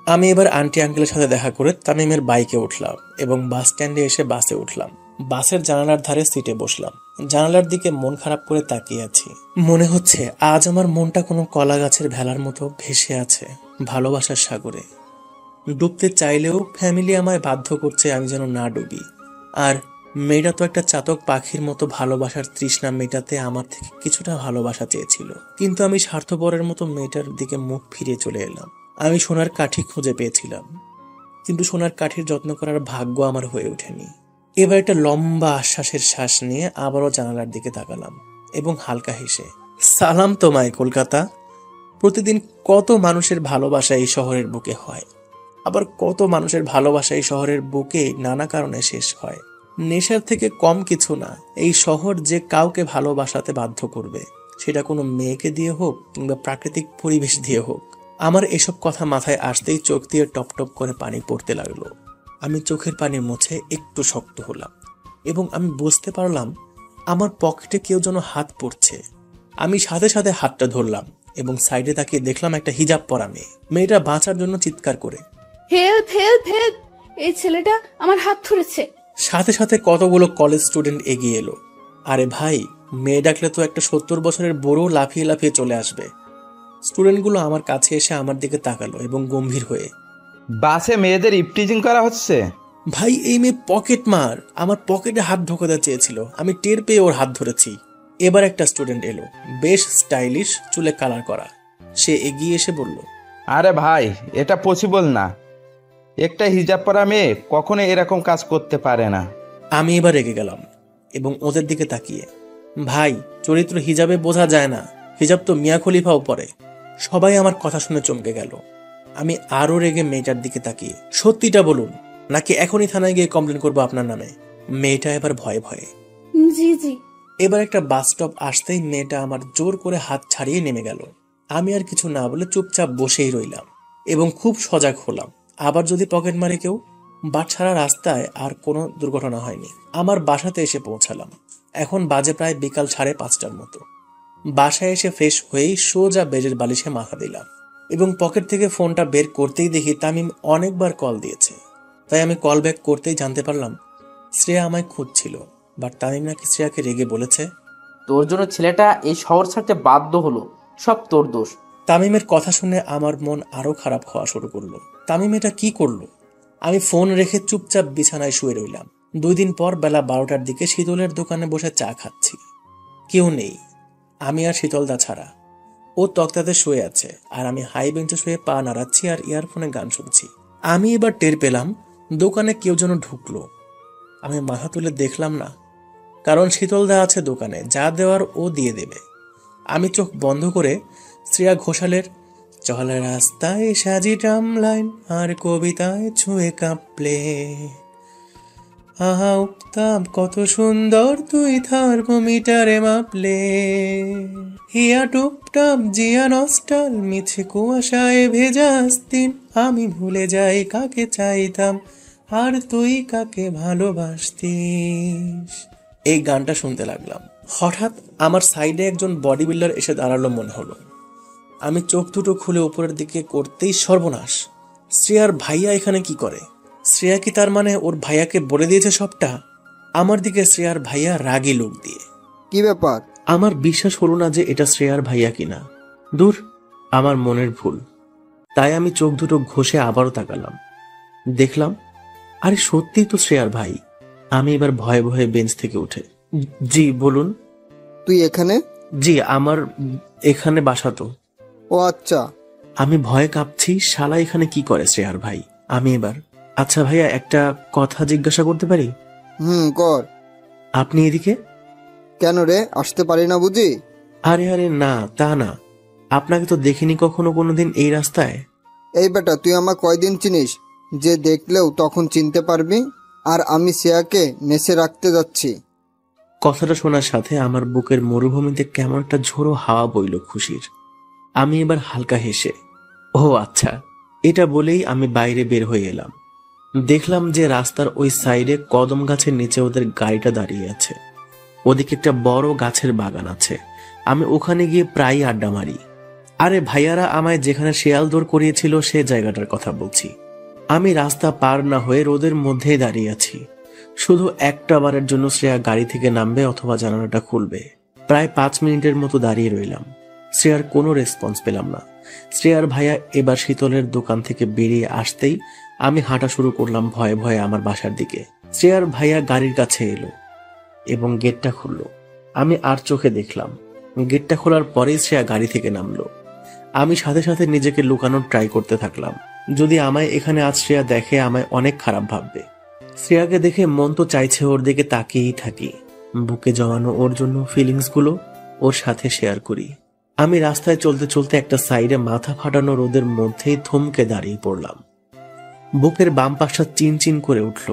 আমি এবার আন্টি আঙ্কেলের সাথে দেখা করে তামিমের বাইকে উঠলাম এবং বাস স্ট্যান্ডে এসে বাসে উঠলাম। বাসের জানালার ধারে সিটে বসলাম। জানালার দিকে মন খারাপ করে তাকিয়ে আছি। মনে হচ্ছে আজ আমার মনটা কোনো কলা গাছের ভেলার মতো ভেসে আছে ভালোবাসার সাগরে। ডুবতে চাইলেও ফ্যামিলি আমায় বাধ্য করছে আমি যেন না ডুবি। আর মেয়েটা তো একটা চাতক পাখির মতো ভালোবাসার তৃষ্ণা মেটাতে আমার থেকে কিছুটা ভালোবাসা চেয়েছিল, কিন্তু আমি স্বার্থপরের মতো মেয়েটার দিকে মুখ ফিরিয়ে চলে এলাম। আমি সোনার কাঠি খুঁজে পেয়েছিলাম, কিন্তু সোনার কাঠির যত্ন করার ভাগ্য আমার হয়ে ওঠেনি। এবার একটা লম্বা আশ্বাসের শ্বাস নিয়ে আবারও জানালার দিকে তাকালাম এবং হালকা হেসে, সালাম তোমায় কলকাতা। প্রতিদিন কত মানুষের ভালোবাসা এই শহরের বুকে হয়, আবার কত মানুষের ভালোবাসা এই শহরের বুকে নানা কারণে শেষ হয়। নেশার থেকে কম কিছু না এই শহর যে কাউকে ভালোবাসাতে বাধ্য করবে, সেটা কোনো মেয়েকে দিয়ে হোক কিংবা প্রাকৃতিক পরিবেশ দিয়ে হোক। আমার এসব কথা মাথায় আসতেই চোখ দিয়ে টপ টপ করে পানি পড়তে লাগলো। আমি চোখের পানি মুছে একটু শক্ত হলাম এবং আমি বুঝতে পারলাম আমার পকেটে কেউ যেন হাত পড়ছে। আমি সাথে সাথে হাতটা ধরলাম এবং সাইডে তাকিয়ে দেখলাম একটা হিজাব পরা মেয়ে। মেয়েটা বাঁচার জন্য চিৎকার করে, হেল্প হেল্প হেল্প, এই ছেলেটা আমার হাত ধরেছে। সাথে সাথে কতগুলো কলেজ স্টুডেন্ট এগিয়ে এলো। আরে ভাই, মেয়ে ডাকলে তো একটা 70 বছরের বুড়ো লাফিয়ে লাফিয়ে চলে আসবে। স্টুডেন্টগুলো আমার কাছে এসে আমার দিকে তাকালো এবং গম্ভীর হয়ে, বাসে মেয়েদের ইপটিজিং করা হচ্ছে। ভাই এই মেয়ে পকেট মার, আমার পকেটে হাত ঢোকাতে চেয়েছিল, আমি টের পেয়ে ওর হাত ধরেছি। এবার একটা স্টুডেন্ট এলো, বেশ স্টাইলিশ, চুলে কালার করা। সে এগিয়ে এসে বলল, আরে ভাই, এটা পসিবল না। একটা হিজাব পরা মেয়ে কখনো এরকম কাজ করতে পারে না। আমি এবার রেগে গেলাম এবং ওদের দিকে তাকিয়ে, ভাই চরিত্র হিজাবে বোঝা যায় না, হিজাব তো মিয়া খলিফাও পরে। সবাই আমার কথা শুনে চমকে গেল। আমি আরো রেগে মেয়েটার দিকে তাকিয়ে, সত্যিটা বলুন নাকি এখনই থানায় গিয়ে কমপ্লেন করবো আপনার নামে। মেয়েটা এবার ভয়ে ভয়ে, জি জি। এবার একটা বাস স্টপ আসতেই মেয়েটা আমার জোর করে হাত ছাড়িয়ে নেমে গেল। আমি আর কিছু না বলে চুপচাপ বসেই রইলাম এবং খুব সজাগ হলাম, আবার যদি পকেট মারে কেউ। বাট ছাড়া রাস্তায় আর কোনো দুর্ঘটনা হয়নি। আমার বাসাতে এসে পৌঁছালাম। এখন বাজে প্রায় বিকাল 5:30টার মতো। বাসায় এসে ফ্রেশ হয়েই সোজা বেডের বালিশে মাথা দিলাম এবং পকেট থেকে ফোনটা বের করতেই দেখি তামিম অনেকবার কল দিয়েছে। তাই আমি কল ব্যাক করতেই জানতে পারলাম শ্রেয়া আমায় খুঁজছিল। বাট তামিম নাকি শ্রেয়াকে রেগে বলেছে, তোর জন্য ছেলেটা এই শহর ছাড়তে বাধ্য হলো, সব তোর দোষ। তামিমের কথা শুনে আমার মন আরো খারাপ হওয়া শুরু করলো। তামিম এটা কি করলো? আমি ফোন রেখে চুপচাপ বিছানায় শুয়ে রইলাম। 2 দিন পর বেলা 12টার দিকে শীতলের দোকানে বসে চা খাচ্ছি। কেউ নেই, আমি আর শীতলদা ছাড়া। ও তক্তাতে শুয়ে আছে আর আমি হাই বেঞ্চে শুয়ে পা নাড়াচ্ছি আর ইয়ারফোনে গান শুনছি। আমি এবার টের পেলাম দোকানে কেউ যেন ঢুকলো। আমি মাথা তুলে দেখলাম না, কারণ শীতলদা আছে দোকানে, যা দেওয়ার ও দিয়ে দেবে। আমি চোখ বন্ধ করে শ্রেয়া ঘোষালের চলা রাস্তায় সাজি ড্রাম লাইন আর কবিতায় ছুঁয়ে কাঁপলে, আহা উক্তাম কত সুন্দর তুই থার্মোমিটারে মাপলে, হিয়া টুপটাপ জিয়া নস্টাল মিছে কুয়াশায় ভেজা দিন, আমি ভুলে যাই কাকে চাইতাম আর তুই কাকে ভালোবাসতিস। এই গানটা শুনতে লাগলাম। হঠাৎ আমার সাইডে একজন বডি বিল্ডার এসে দাঁড়ালো মনে হলো। আমি চোখ দুটো খুলে উপরের দিকে করতেই সর্বনাশ, শ্রেয়ার ভাইয়া এখানে কি করে? শ্রেয়া কি তার মানে ওর ভাইয়াকে বলে দিয়েছে সবটা? আমার দিকে শ্রেয়ার ভাইয়া রাগী লোক দিয়ে। কি ব্যাপার? আমার বিশ্বাস হলো না যে এটা শ্রেয়ার ভাইয়া কিনা। দূর, আমার মনের ভুল। তাই আমি চোখ দুটো ঘষে আবারও তাকালাম, দেখলাম আরে সত্যিই তো শ্রেয়ার ভাই। আমি এবার ভয়ে ভয়ে বেঞ্চ থেকে উঠে, জি বলুন। তুই এখানে? জি, আমার এখানে বাসা তো। ও আচ্ছা। আমি ভয়ে কাঁপছি, শালা এখানে কি করে শ্রেয়ার ভাই। আমি এবার, আচ্ছা ভাইয়া একটা কথা জিজ্ঞাসা করতে পারি? কর। আপনি এদিকে কেন রে, আসতে পারি না বুঝি? আরে আরে না, তা না, আপনাকে তো দেখিনি কখনো কোনোদিন এই রাস্তায়। এই বেটা, তুই আমার কয়দিন চিনিস যে দেখলেও তখন চিনতে পারবি? আর আমি শ্রেয়াকে নেশে রাখতে যাচ্ছি। কথাটা শোনার সাথে আমার বুকের মরুভূমিতে কেমন একটা ঝোড়ো হাওয়া বইল খুশির। আমি এবার হালকা হেসে, ও আচ্ছা, এটা বলেই আমি বাইরে বের হয়ে এলাম। দেখলাম যে রাস্তার ওই সাইডে কদম গাছের নিচে ওদের গাড়িটা দাঁড়িয়ে আছে। ওদিকে একটা বড় গাছের বাগান আছে। আমি ওখানে গিয়ে প্রায় আড্ডা মারি। আরে ভাইয়ারা আমায় যেখানে শেয়াল দৌড় করিয়েছিল সে জায়গাটার কথা বলছি। আমি রাস্তা পার না হয়ে রোদের মধ্যেই দাঁড়িয়ে আছি। শুধু একটা বারের জন্য শ্রেয়া গাড়ি থেকে নামবে অথবা জানালাটা খুলবে। প্রায় 5 মিনিটের মতো দাঁড়িয়ে রইলাম। শ্রেয়ার কোনো রেসপন্স পেলাম না। শ্রেয়ার ভাইয়া এবার শীতলের দোকান থেকে বেরিয়ে আসতেই আমি হাঁটা শুরু করলাম ভয়ে ভয়ে আমার বাসার দিকে। শ্রেয়ার ভাইয়া গাড়ির কাছে এলো এবং গেটটা খুললো। আমি আর চোখে দেখলাম। গেটটা খোলার পরেই শ্রেয়া গাড়ি থেকে নামলো। আমি সাথে সাথে নিজেকে লুকানোর ট্রাই করতে থাকলাম। যদি আমায় এখানে আজ শ্রেয়া দেখে আমায় অনেক খারাপ ভাববে। শ্রেয়াকে দেখে মন তো চাইছে ওর দিকে তাকিয়েই থাকি, বুকে জমানো ওর জন্য ফিলিংস গুলো ওর সাথে শেয়ার করি। আমি রাস্তায় চলতে চলতে একটা সাইডে মাথা ফাটানো রোদের মধ্যেই থমকে দাঁড়িয়ে পড়লাম। বুকের বাম পাশটা চিনচিন করে উঠল,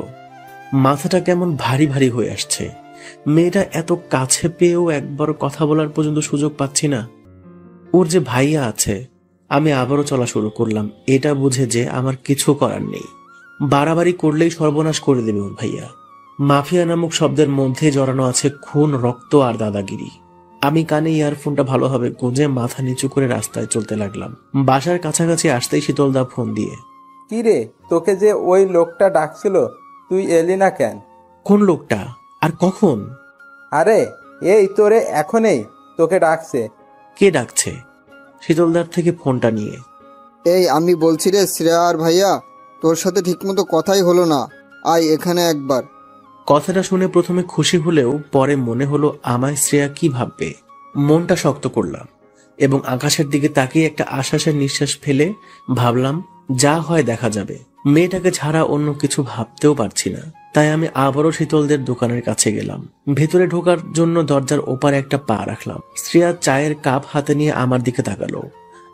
মাথাটা কেমন ভারী ভারী হয়ে আসছে। মেয়েটা এত কাছে পেয়েও একবার কথা বলার পর্যন্ত সুযোগ পাচ্ছি না। ওর যে ভাইয়া আছে। আমি আবারও চলা শুরু করলাম, এটা বুঝে যে আমার কিছু করার নেই। বাড়াবাড়ি করলেই সর্বনাশ করে দেবে ওর ভাইয়া। মাফিয়া নামক শব্দের মধ্যে জড়ানো আছে খুন, রক্ত আর দাদাগিরি। আমি কানে ইয়ারফোনটা ভালোভাবে গুঁজে মাথা নিচু করে রাস্তায় চলতে লাগলাম। বাসার কাছাকাছি আসতেই শীতলদা ফোন দিয়ে, কি রে, তোকে যে ওই লোকটা ডাকছিল তুই এলি না কেন? কোন লোকটা আর কখন? আরে এই তোরে এখনই তোকে ডাকছে। কে ডাকছে? শীতলদার থেকে ফোনটা নিয়ে, এই আমি বলছি রে শ্রেয়া আর ভাইয়া, তোর সাথে ঠিকমতো কথাই হলো না, আয় এখানে একবার। কথাটা শুনে প্রথমে খুশি হলেও পরে মনে হলো আমায় শ্রেয়া কি ভাববে। মনটা শক্ত করলাম এবং আকাশের দিকে তাকিয়ে একটা আশ্বাসের নিঃশ্বাস ফেলে ভাবলাম যা হয় দেখা যাবে। মেয়েটাকে ছাড়া অন্য কিছু ভাবতেও পারছি না। তাই আমি আবারও শীতলদের দোকানের কাছে গেলাম। ভেতরে ঢোকার জন্য দরজার ওপারে একটা পা রাখলাম। শ্রেয়া চায়ের কাপ হাতে নিয়ে আমার দিকে তাকালো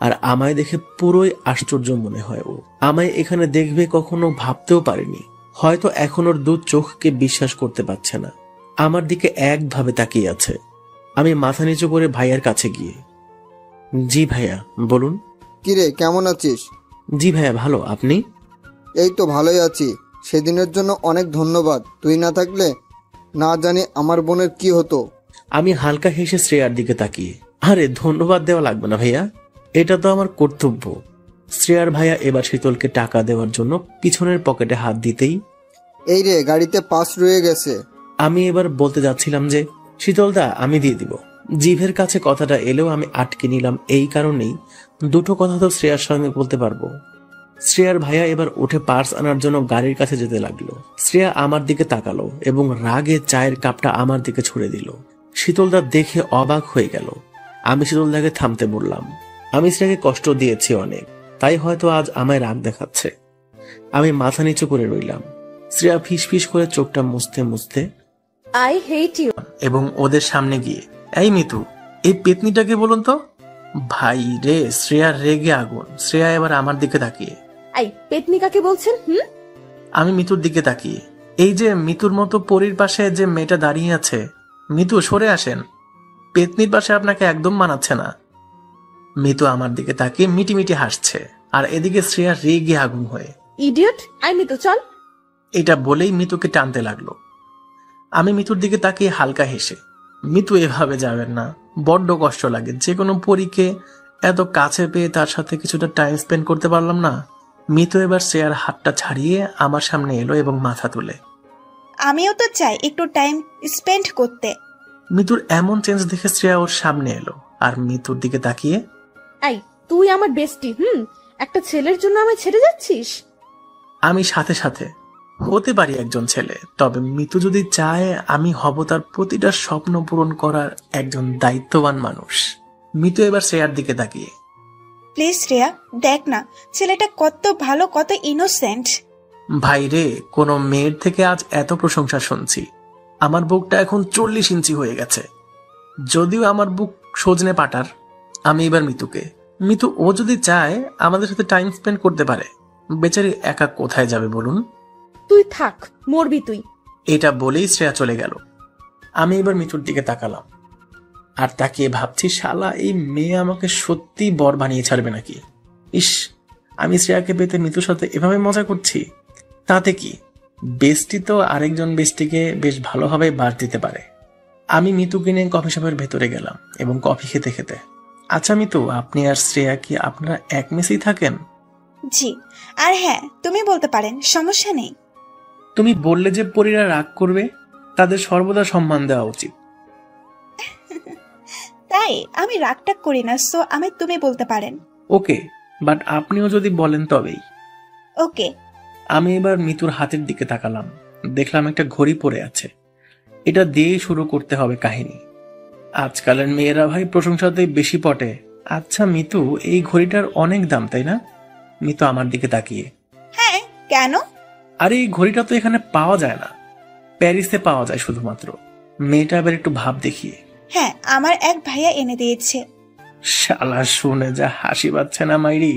আর আমায় দেখে পুরোই আশ্চর্য মনে হয়। ও আমায় এখানে দেখবে কখনো ভাবতেও পারেনি। হয়তো এখন ওর দু চোখকে বিশ্বাস করতে পারছে না। আমার দিকে একভাবে তাকিয়ে আছে। আমি মাথা নিচু করে ভাইয়ার কাছে গিয়ে, জি ভাইয়া বলুন। কিরে কেমন আছিস? জি ভাইয়া ভালো, আপনি? এই তো ভালোই আছি। সেদিনের জন্য অনেক ধন্যবাদ, তুই না থাকলে না জানি আমার বোনের কি হতো। আমি হালকা হেসে শ্রেয়ার দিকে তাকিয়ে, আরে ধন্যবাদ দেওয়া লাগবে না ভাইয়া, এটা তো আমার কর্তব্য। শ্রেয়ার ভাইয়া এবার শীতলকে টাকা দেওয়ার জন্য পিছনের পকেটে হাত দিতেই, এই রে গাড়িতে পাস রয়ে গেছে। আমি এবার বলতে যাচ্ছিলাম যে শীতলদা আমি দিয়ে দিব। জিভের কাছে কথাটা এলেও আমি আটকে নিলাম এই কারণেই, দুটো কথা তো শ্রেয়ার সঙ্গে বলতে পারবো। শ্রেয়ার ভাইয়া এবার উঠে পার্স আনার জন্য গাড়ির কাছে যেতে লাগলো। শ্রেয়া আমার দিকে তাকালো এবং রাগে চায়ের কাপটা আমার দিকে ছুড়ে দিল। শীতলদা দেখে অবাক হয়ে গেল। আমি শীতলদাকে থামতে বললাম। আমি শ্রেয়াকে কষ্ট দিয়েছি অনেক, তাই হয়তো আজ আমায় রাগ দেখাচ্ছে। আমি মাথা নিচু করে রইলাম। শ্রেয়া ফিস ফিস করে চোখটা মুছতে মুছতে আই হেট ইউ এবং ওদের সামনে গিয়ে, এই মিতু, এই পেতনিটাকে বলুন তো। ভাই রে, শ্রেয়া রেগে আগুন। শ্রেয়া এবার আমার দিকে তাকিয়ে, আই পেতনি কাকে বলছেন? আমি মিতুর দিকে তাকিয়ে, এই যে মিতুর মতো পরীর পাশে যে মেয়েটা দাঁড়িয়ে আছে, মিতু সরে আসেন, পেতনির পাশে আপনাকে একদম মানাচ্ছে না। মিতু আমার দিকে তাকিয়ে মিটিমিটি হাসছে, আর এদিকে শ্রেয়া রেগে আগুন হয়ে, ইডিয়ট, আই মিতু চল। এটা বলেই মিতুকে টানতে লাগলো। আমি মিতুর দিকে তাকিয়ে হালকা হেসে, মিতু এভাবে যাবেন না, বড্ড কষ্ট লাগে। যে কোনো পরীকে এত কাছে পেয়ে তার সাথে কিছুটা টাইম স্পেন্ড করতে পারলাম না। মিতু এবার শ্রেয়ার হাতটা ছাড়িয়ে আমার সামনে এলো এবং মাথা তুলে, আমিও তো চাই একটু টাইম স্পেন্ড করতে। মিতুর এমন চেঞ্জ দেখে শ্রেয়া ওর সামনে এলো আর মিতুর দিকে তাকিয়ে, আই তুই আমার বেস্টি, একটা ছেলের জন্য আমায় ছেড়ে যাচ্ছিস? আমি সাথে সাথে, হতে পারি একজন ছেলে, তবে মিতু যদি চায় আমি হব তার প্রতিটা স্বপ্ন পূরণ করার একজন দায়িত্ববান মানুষ। মিতু এবার শ্রেয়ার দিকে তাকিয়ে, প্লিজ শ্রেয়া, দেখ না ছেলেটা কত ভালো, কত ইনোসেন্ট। ভাই রে, কোনো মেয়ের থেকে আজ এত প্রশংসা শুনছি। আমার বুকটা এখন 40 ইঞ্চি হয়ে গেছে। যদিও আমার বুক সজনে পাটার। আমি এবার মিতুকে, মিতু ও যদি চায় আমাদের সাথে টাইম স্পেন্ড করতে পারে। বেচারি একা কোথায় যাবে বলুন? তুই থাক, মরবি তুই। এটা বলেই শ্রেয়া চলে গেল। আমি এবার মিতুর দিকে তাকালাম আর তাকিয়ে ভাবছি, শালা এই মেয়ে আমাকে সত্যি বর বানিয়ে ছাড়বে নাকি। ইস, আমি শ্রেয়াকে পেতে মিতুর সাথে এভাবে মজা করছি, তাতে কি বেস্টি তো আরেকজন বেস্টিকে বেশ ভালোভাবে বাস দিতে পারে। আমি মিতুকে নিয়ে কফি শপের ভেতরে গেলাম এবং কফি খেতে খেতে, আচ্ছা মিতু, আপনি আর শ্রেয়া কি আপনারা এক মেসেই থাকেন? জি, আর হ্যাঁ তুমি বলতে পারেন, সমস্যা নেই। তুমি বললে যে পরীরা রাগ করবে, তাদের সর্বদা সম্মান দেওয়া উচিত। তাই আমি রাগটাগ করি না, সো আমি তুমি বলতে পারেন। ওকে, বাট আপনিও যদি বলেন তবেই। ওকে। আমি এবার মিতুর হাতের দিকে তাকালাম, দেখলাম একটা ঘড়ি পড়ে আছে। এটা দিয়ে শুরু করতে হবে কাহিনী। আজকালের মেয়েরা ভাই প্রশংসাতে বেশি পটে। আচ্ছা মিতু, এই ঘড়িটার অনেক দাম তাই না? মিতু আমার দিকে তাকিয়ে, হ্যাঁ কেন? আরে এই ঘড়িটা তো এখানে পাওয়া যায় না, প্যারিসে পাওয়া যায় শুধুমাত্র। মেয়েটা এবার একটু ভাব দেখিয়ে, হ্যাঁ আমার এক ভাইয়া এনে দিয়েছে। শালা শুনে যা হাসি পাচ্ছে না মাইরি।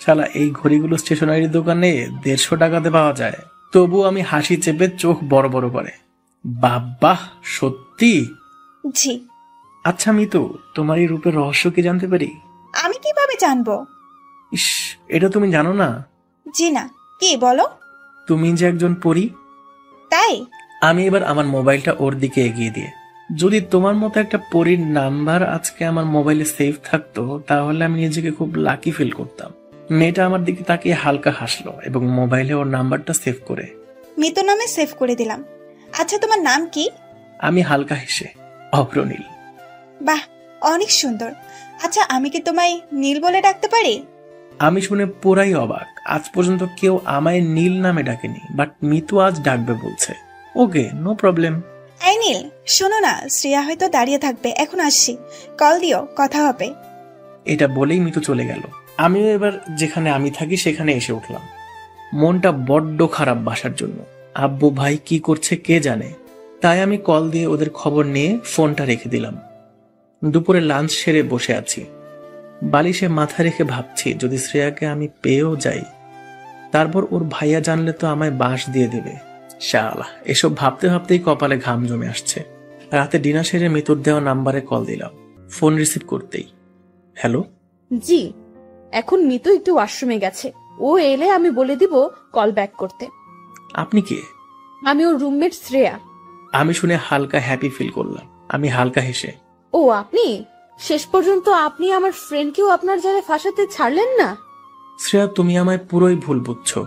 শালা এই ঘড়িগুলো স্টেশনারি দোকানে 150 টাকাতে পাওয়া যায়। তবু আমি হাসি চেপে চোখ বড় বড় করে, বাবা সত্যি? জি। আচ্ছা মিতু, তোমার এই রূপের রহস্য কি জানতে পারি? আমি কিভাবে জানবো? ইস, এটা তুমি জানো না? জি না, কি বলো? তুমি যে একজন পরী। তাই? আমি এবার আমার মোবাইলটা ওর দিকে এগিয়ে দিয়ে, যদি তোমার মতো একটা পরীর নাম্বার আজকে আমার মোবাইলে সেভ থাকতো তাহলে আমি নিজেকে খুব লাকি ফিল করতাম। মেয়েটা আমার দিকে তাকিয়ে হালকা হাসলো এবং মোবাইলে ওর নাম্বারটা সেভ করে মিতু নামে সেভ করে দিলাম। আচ্ছা তোমার নাম কি? আমি হালকা হেসে, অভ্রনীল। বাহ, অনেক সুন্দর। আচ্ছা আমি কি তোমায় নীল বলে ডাকতে পারি? আমি শুনে পুরাই অবাক। আজ পর্যন্ত কেউ আমায় নীল নামে ডাকেনি, বাট মিতু আজ ডাকবে বলছে। ওকে, নো প্রবলেম। এই নীল, শোনো না, শ্রেয়া হয়তো দাঁড়িয়ে থাকবে, এখন আসছি, কল দিও, কথা হবে। এটা বলেই মিতু চলে গেল। আমিও এবার যেখানে আমি থাকি সেখানে এসে উঠলাম। মনটা বড্ড খারাপ বাসার জন্য। আব্বু ভাই কি করছে কে জানে। তাই আমি কল দিয়ে ওদের খবর নিয়ে ফোনটা রেখে দিলাম। দুপুরে লাঞ্চ সেরে বসে আছি, বালিশে মাথা রেখে ভাবছি যদি শ্রেয়াকে আমি পেয়েও যাই, তারপর ওর ভাইয়া জানলে তো আমায় বাঁশ দিয়ে দেবে। শালা, এসব ভাবতে ভাবতেই কপালে ঘাম জমে আসছে। রাতে ডিনার সেরে মিতুর দেওয়া নাম্বারে কল দিলাম। ফোন রিসিভ করতেই, হ্যালো। জি, এখন মিতু একটু ওয়াশরুমে গেছে, ও এলে আমি বলে দিব কল ব্যাক করতে। আপনি কে? আমি ওর রুমমেট শ্রেয়া। আমি শুনে হালকা হ্যাপি ফিল করলাম। আমি হালকা হেসে, ও আপনি? শেষ পর্যন্ত আপনি আমার ফ্রেন্ডকেও আপনার জালে ফাঁসাতে ছাড়লেন না। শ্রেয়া, তুমি আমায় পুরোই ভুল বুঝছো।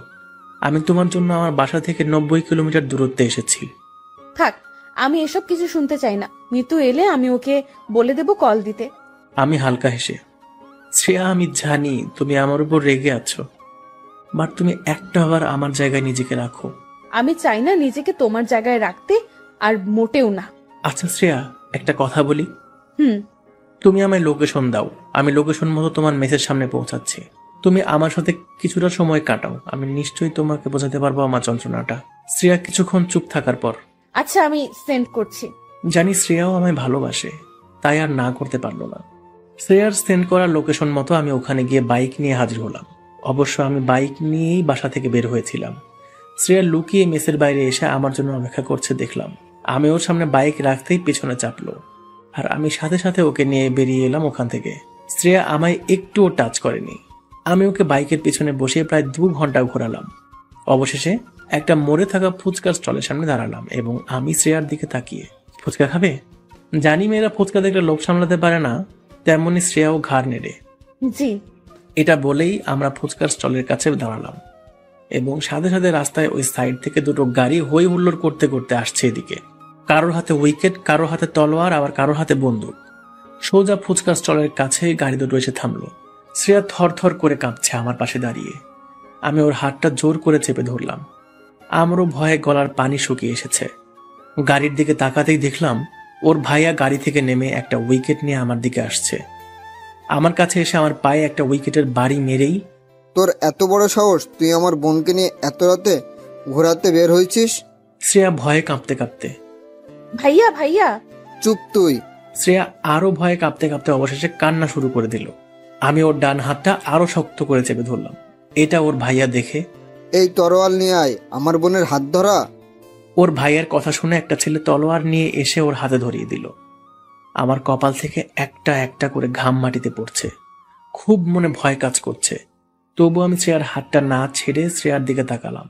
আমি তোমার জন্য আমার বাসা থেকে 90 কিলোমিটার দূরত্বে এসেছি। থাক, আমি এসব কিছু শুনতে চাই না। মিতু এলে আমি ওকে বলে দেব কল দিতে। আমি হালকা হেসে, শ্রেয়া আমি জানি তুমি আমার উপর রেগে আছো, বাট তুমি একটাবার আমার জায়গায় নিজেকে রাখো। আমি চাই না নিজেকে তোমার জায়গায় রাখতে, আর মোটেও না। আচ্ছা শ্রেয়া, একটা কথা বলি। তুমি আমায় লোকেশন দাও, আমি লোকেশন মতো তোমার মেসের সামনে পৌঁছাচ্ছি। তুমি আমার সাথে কিছুটা সময় কাটাও, আমি নিশ্চয়ই তোমাকে বোঝাতে পারবো আমার যন্ত্রণাটা। শ্রেয়া কিছুক্ষণ চুপ থাকার পর, আচ্ছা আমি সেন্ড করছি। জানি শ্রেয়াও আমায় ভালোবাসে, তাই আর না করতে পারলো না। শ্রেয়ার সেন্ড করা লোকেশন মতো আমি ওখানে গিয়ে বাইক নিয়ে হাজির হলাম। অবশ্য আমি বাইক নিয়েই বাসা থেকে বের হয়েছিলাম। শ্রেয়া লুকিয়ে মেসের বাইরে এসে আমার জন্য অপেক্ষা করছে দেখলাম। আমি ওর সামনে বাইক রাখতেই পেছনে চাপলো, আর আমি সাথে সাথে ওকে নিয়ে বেরিয়ে এলাম ওখান থেকে। শ্রেয়া আমায় একটুও টাচ করেনি। আমি ওকে বাইকের পিছনে বসে প্রায় 2 ঘন্টা ঘোরালাম। অবশেষে একটা মরে থাকা ফুচকার স্টলের সামনে দাঁড়ালাম এবং আমি শ্রেয়ার দিকে তাকিয়ে, ফুচকা খাবে? জানি মেয়েরা ফুচকা দেখলে লোভ সামলাতে পারে না, তেমনি শ্রেয়াও ঘাড় নেড়ে জি। এটা বলেই আমরা ফুচকার স্টলের কাছে দাঁড়ালাম এবং সাথে সাথে রাস্তায় ওই সাইড থেকে 2টো গাড়ি হই হুল্লোড় করতে করতে আসছে এদিকে। কারোর হাতে উইকেট, কারোর হাতে তলোয়ার, আবার কারোর হাতে বন্দুক। সোজা ফুচকা স্টলের কাছে গাড়ি দুটো এসে থামলো। শ্রেয়া থরথর করে কাঁপছে আমার পাশে দাঁড়িয়ে। আমি ওর হাতটা জোর করে চেপে ধরলাম। আমারও ভয়ে গলার পানি শুকিয়ে এসেছে। গাড়ির দিকে তাকাতেই দেখলাম ওর ভাইয়া গাড়ি থেকে নেমে একটা উইকেট নিয়ে আমার দিকে আসছে। আমার কাছে এসে আমার পায়ে একটা উইকেটের বাড়ি মেরেই, তোর এত বড় সাহস, তুই আমার বোনকে নিয়ে এত রাতে ঘোরাতে বের হয়েছিস? শ্রেয়া ভয়ে কাঁপতে কাঁপতে, ভাইয়া ভাইয়া। চুপ তুই। শ্রেয়া আরো ভয়ে কাঁপতে কাঁপতে অবশেষে কান্না শুরু করে দিল। আমি ওর ডান হাতটা আরো শক্ত করে চেপে ধরলাম। এটা ওর ভাইয়া দেখে, এই তরোয়াল নিয়ে আয়, আমার বোনের হাত ধরা। ওর ভাইয়ের কথা শুনে একটা ছেলে তলোয়ার নিয়ে এসে ওর হাতে ধরিয়ে দিল। আমার কপাল থেকে একটা একটা করে ঘাম মাটিতে পড়ছে। খুব মনে ভয় কাজ করছে। তবু আমি শ্রেয়ার হাতটা না ছেড়ে শ্রেয়ার দিকে তাকালাম।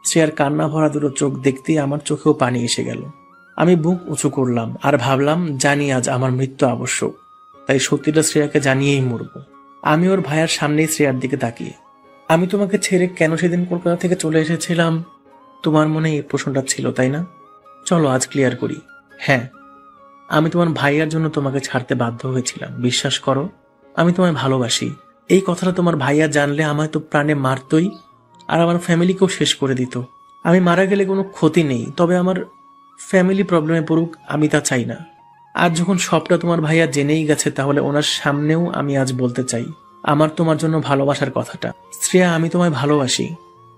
শ্রেয়ার কান্না ভরা 2 চোখ দেখতেই আমার চোখেও পানি এসে গেল। আমি বুক উঁচু করলাম আর ভাবলাম, জানি আজ আমার মৃত্যু আবশ্যক, তাই সত্যিটা শ্রেয়াকে জানিয়েই মরব। আমি ওর ভাইয়ের সামনেই শ্রেয়ার দিকে তাকিয়ে, আমি তোমাকে ছেড়ে কেন সেদিন কলকাতা থেকে চলে এসেছিলাম? তোমার মনে এই প্রশ্নটা ছিল, তাই না? চলো আজ ক্লিয়ার করি। হ্যাঁ, আমি তোমার ভাইয়ার জন্য তোমাকে ছাড়তে বাধ্য হয়েছিলাম। বিশ্বাস করো, আমি তোমায় ভালোবাসি। এই কথাটা তোমার ভাইয়া জানলে আমায় তো প্রাণে মারতই, আর আমার ফ্যামিলিকেও শেষ করে দিত। আমি মারা গেলে কোনো ক্ষতি নেই, তবে আমার ফ্যামিলি প্রবলেমে পড়ুক আমি তা চাই না। আজ যখন সবটা তোমার ভাইয়া জেনেই গেছে, তাহলে ওনার সামনেও আমি আজ বলতে চাই আমার তোমার জন্য ভালোবাসার কথাটা। শ্রেয়া, আমি তোমায় ভালোবাসি।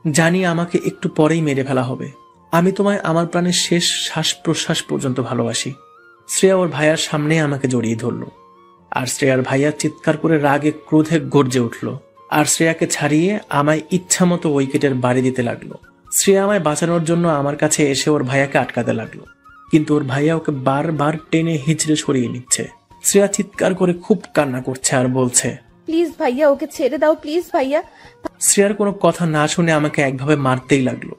জানি আমাকে একটু পরেই মেরে ফেলা হবে। আমি তোমায় আমার প্রাণের শেষ শ্বাস প্রশ্বাস পর্যন্ত ভালোবাসি। শ্রেয়া ওর ভাইয়ার সামনে আমাকে জড়িয়ে ধরল, আর শ্রেয়ার ভাইয়া চিৎকার করে রাগে ক্রোধে গর্জে উঠল, আর শ্রেয়াকে ছাড়িয়ে আমায় ইচ্ছা মতো উইকেটের বাড়ি দিতে লাগলো। শ্রেয়া আমায় বাঁচানোর জন্য আমার কাছে এসে ওর ভাইয়াকে আটকাতে লাগলো, কিন্তু ওর ভাইয়া ওকে বারবার টেনে হিচড়ে সরিয়ে নিচ্ছে। শ্রেয়া চিৎকার করে খুব কান্না করছে আর বলছে, প্লিজ ভাইয়া, ওকে ছেড়ে দাও প্লিজ ভাইয়া। শ্রেয়ার কোনো কথা না শুনে আমাকে একভাবে মারতেই লাগলো।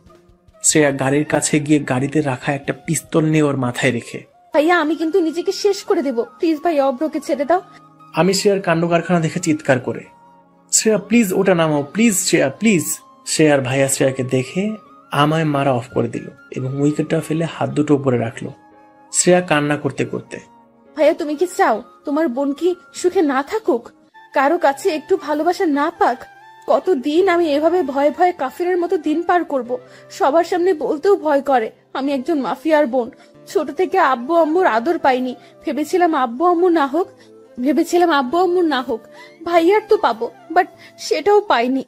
শ্রেয়া গাড়ির কাছে গিয়ে গাড়িতে রাখা একটা পিস্তল নিয়ে ওর মাথায় রেখে, ভাইয়া আমি কিন্তু নিজেকে শেষ করে দেব, প্লিজ ভাইয়া অব্রকে ছেড়ে দাও। আমি শ্রেয়ার কাণ্ড কারখানা দেখে চিৎকার করে, শ্রেয়া প্লিজ ওটা নামাও, প্লিজ শ্রেয়া প্লিজ। শ্রেয়ার ভাইয়া শ্রেয়াকে দেখে আমায় মারা অফ করে দিল এবং উইকেটটা ফেলে হাত দুটো উপরে রাখলো। শ্রেয়া কান্না করতে করতে, ভাইয়া তুমি কি চাও তোমার বোন কি সুখে না থাকুক, কারো কাছে একটু ভালোবাসা না পাক? কতদিন আমি এভাবে ভয়ে ভয়ে কাফিরের মতো দিন পার করব? সবার সামনে বলতেও ভয় করে আমি একজন মাফিয়ার বোন। ছোট থেকে আব্বু আম্মুর আদর পাইনি, ভেবেছিলাম আব্বু আম্মু না হোক ভাইয়ার তো পাবো, বাট সেটাও পাইনি।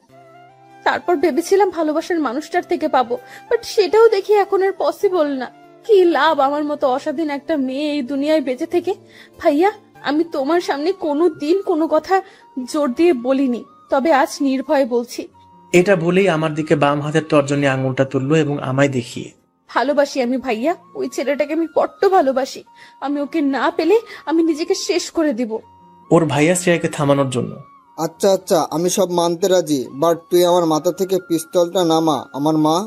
তারপর ভেবেছিলাম ভালোবাসার মানুষটার থেকে পাবো, বাট সেটাও দেখি এখন আর পসিবল না। কি লাভ আমার মতো অস্বাধীন একটা মেয়ে এই দুনিয়ায় বেঁচে থেকে? ভাইয়া আমি তোমার সামনে কোনো দিন কোনো কথা জোর দিয়ে বলিনি, তবে আজ নির্ভয়ে বলছি। এটা বলেই আমার দিকে বাম হাতের তর্জনী আঙুলটা তুললো এবং আমায় দেখিয়ে, ভালোবাসি আমি ভাইয়া, ওই ছেলেটাকে আমি বড্ড ভালোবাসি। আমি ওকে না পেলে আমি নিজেকে শেষ করে দিব। ওর ভাইয়া শ্রেয়াকে থামানোর জন্য, আচ্ছা আচ্ছা আমি সব মানতে রাজি, বাট তুই আমার মাথা থেকে পিস্তলটা নামা। আমার মা,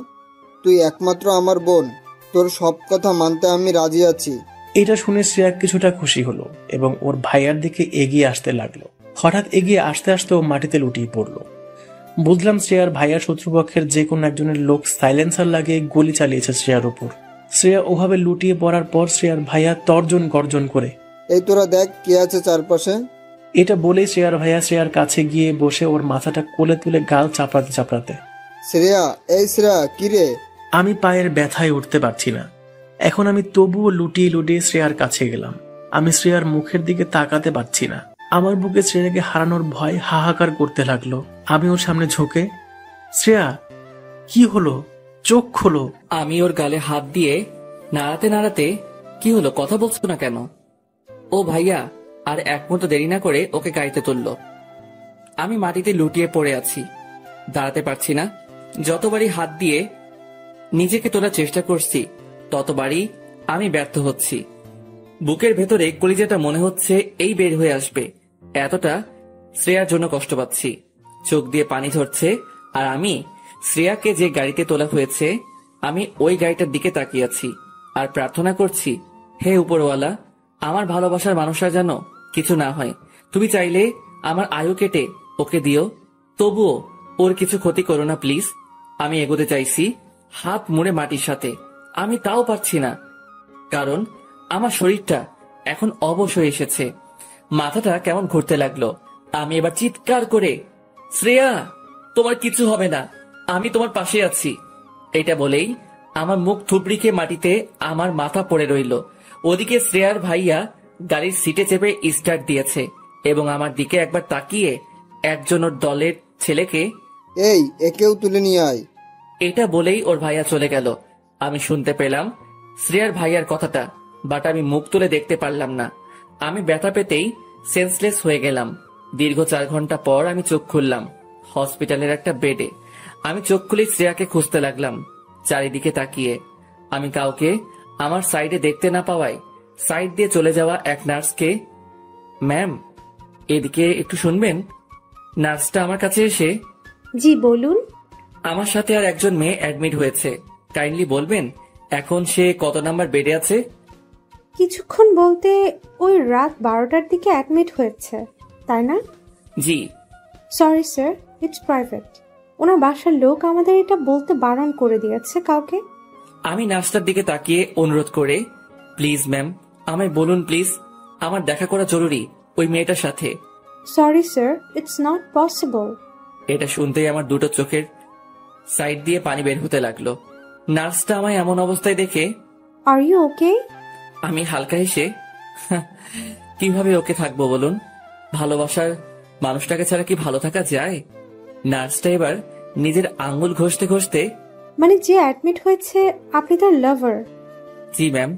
তুই একমাত্র আমার বোন, তোর সব কথা মানতে আমি রাজি আছি। এটা শুনে শ্রেয়া কিছুটা খুশি হলো এবং ওর ভাইয়ার দিকে এগিয়ে আসতে লাগলো। হঠাৎ এগিয়ে আসতে আসতে ও মাটিতে লুটিয়ে পড়লো। বুঝলাম শ্রেয়ার ভাইয়ার শত্রুপক্ষের যে কোনো একজনের লোক সাইলেন্সার লাগিয়ে গুলি চালিয়েছে শ্রেয়ার উপর। শ্রেয়া ওভাবে লুটিয়ে পড়ার পর শ্রেয়ার ভাইয়া তর্জন গর্জন করে, এই তোরা দেখ কে আছে চারপাশে। এটা বলেই শ্রেয়ার ভাইয়া শ্রেয়ার কাছে গিয়ে বসে ওর মাথাটা কোলে তুলে গাল চাপড়াতে চাপড়াতে, শ্রেয়া, এই শ্রেয়া কি রে? আমি পায়ের ব্যথায় উঠতে পারছি না। এখন আমি তবুও লুটিয়ে লুটিয়ে শ্রেয়ার কাছে গেলাম। আমি শ্রেয়ার মুখের দিকে তাকাতে পারছি না। আমার বুকে শ্রেয়াকে হারানোর ভয় হাহাকার করতে লাগলো। আমি ওর সামনে ঝুঁকে, শ্রেয়া কি হলো, চোখ খোলো। আমি ওর গালে হাত দিয়ে নাড়াতে নাড়াতে, কি হলো, কথা বলছো না কেন? ও ভাইয়া আর এক মুহূর্ত দেরি না করে ওকে গাড়িতে তুলল। আমি মাটিতে লুটিয়ে পড়ে আছি, দাঁড়াতে পারছি না। যতবারই হাত দিয়ে নিজেকে তোলার চেষ্টা করছি ততবারই আমি ব্যর্থ হচ্ছি। বুকের ভেতরে কলিজাটা মনে হচ্ছে এই বের হয়ে আসবে, এতটা শ্রেয়ার জন্য কষ্ট পাচ্ছি। চোখ দিয়ে পানি ঝরছে আর আমি শ্রেয়াকে যে গাড়িতে তোলা হয়েছে আমি ওই গাড়িটার দিকে তাকিয়ে আছি আর প্রার্থনা করছি, হে উপরওয়ালা, আমার ভালোবাসার মানুষরা যেন কিছু না হয়। তুমি চাইলে আমার আয়ু কেটে ওকে দিও, তবুও ওর কিছু ক্ষতি করো না প্লিজ। আমি এগোতে চাইছি হাত মুড়ে মাটির সাথে, আমি তাও পারছি না, কারণ আমার শরীরটা এখন অবশ হয়ে এসেছে। মাথাটা কেমন ঘুরতে লাগলো। আমি এবার চিৎকার করে, শ্রেয়া তোমার কিছু হবে না, আমি তোমার পাশে আছি। এটা বলেই আমার মুখ থুবড়িকে মাটিতে আমার মাথা পড়ে রইল। ওদিকে শ্রেয়ার ভাইয়া গাড়ির সিটে চেপে স্টার্ট দিয়েছে এবং আমার দিকে একবার তাকিয়ে একজন ওর দলের ছেলেকে, এই একেও তুলে নিয়ে আয়। এটা বলেই ওর ভাইয়া চলে গেল। আমি শুনতে পেলাম শ্রেয়ার ভাইয়ার কথাটা, বাট আমি মুখ তুলে দেখতে পারলাম না। আমি ব্যথা পেতেই সেন্সলেস হয়ে গেলাম। দীর্ঘ 4 ঘন্টা পর আমি চোখ খুললাম হসপিটালের একটা বেডে। আমি চোখ খুলে শ্রেয়াকে খুঁজতে লাগলাম চারিদিকে তাকিয়ে। আমি কাউকে আমার সাইডে দেখতে না পাওয়ায় সাইড দিয়ে চলে যাওয়া এক নার্সকে, ম্যাম এদিকে একটু শুনবেন। নার্সটা আমার কাছে এসে, জি বলুন। আমার সাথে আর একজন মেয়ে অ্যাডমিট হয়েছে, কাইন্ডলি বলবেন এখন সে কত নাম্বার বেডে আছে? কিছুক্ষণ বলতে ওই রাত 12টার দিকে অ্যাডমিট হয়েছে, তাই না? জি। Sorry sir, it's private. ওনার বাসার লোক আমাদের এটা বলতে বারণ করে দিয়েছে কাউকে। আমি নার্সটার দিকে তাকিয়ে অনুরোধ করে, প্লিজ ম্যাম আমায় বলুন প্লিজ, আমার দেখা করা জরুরি ওই মেয়েটার সাথে। Sorry sir, it's not possible. এটা শুনতেই আমার দুটো চোখের সাইড দিয়ে পানি বের হতে লাগলো। নার্সটা আমায় এমন অবস্থায় দেখে, আর ইউ ওকে? আমি হালকা হেসে, কিভাবে ওকে থাকবো বলুন, ভালোবাসার মানুষটাকে ছাড়া কি ভালো থাকা যায়? নার্সটা এবার নিজের আঙ্গুল ঘষতে ঘষতে, মানে যে অ্যাডমিট হয়েছে আপনি তার লাভার? জি ম্যাম,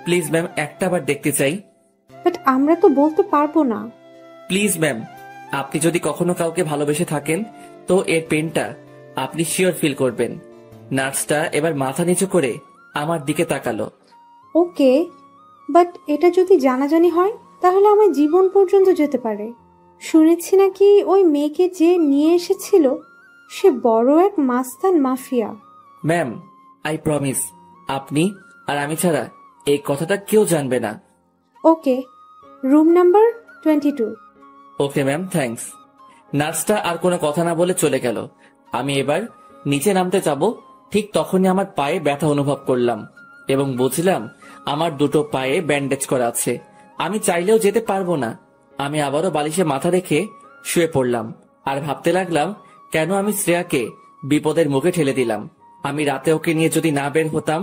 প্লিজ ম্যাম একটা বার দেখতে চাই। বাট আমরা তো বলতে পারবো না। প্লিজ ম্যাম, আপনি যদি কখনো কাউকে ভালোবেসে থাকেন তো এর পেনটা আপনি শিওর ফিল করবেন। নার্সটা এবার মাথা নিচু করে আমার দিকে তাকালো। ওকে, বাট এটা যদি জানাজানি হয় তাহলে আমার জীবন পর্যন্ত যেতে পারে। শুনেছি নাকি ওই মেয়েকে যে নিয়ে এসেছিল সে বড় এক মাস্তান মাফিয়া। ম্যাম আই প্রমিস, আপনি আর আমি ছাড়া এই কথাটা কেউ জানবে না। Okay, room number 22। Okay ma'am, thanks. নার্সটা আর কোনো কথা না বলে চলে গেল। আমি এবার নিচে নামতে যাব, ঠিক তখনই আমার পায়ে ব্যথা অনুভব করলাম এবং বুঝলাম আমার দুটো পায়ে ব্যান্ডেজ করা আছে। আমি চাইলেও যেতে পারবো না। আমি আবারও বালিশে মাথা রেখে শুয়ে পড়লাম আর ভাবতে লাগলাম কেন আমি শ্রেয়াকে বিপদের মুখে ঠেলে দিলাম। আমি রাতে ওকে নিয়ে যদি না বের হতাম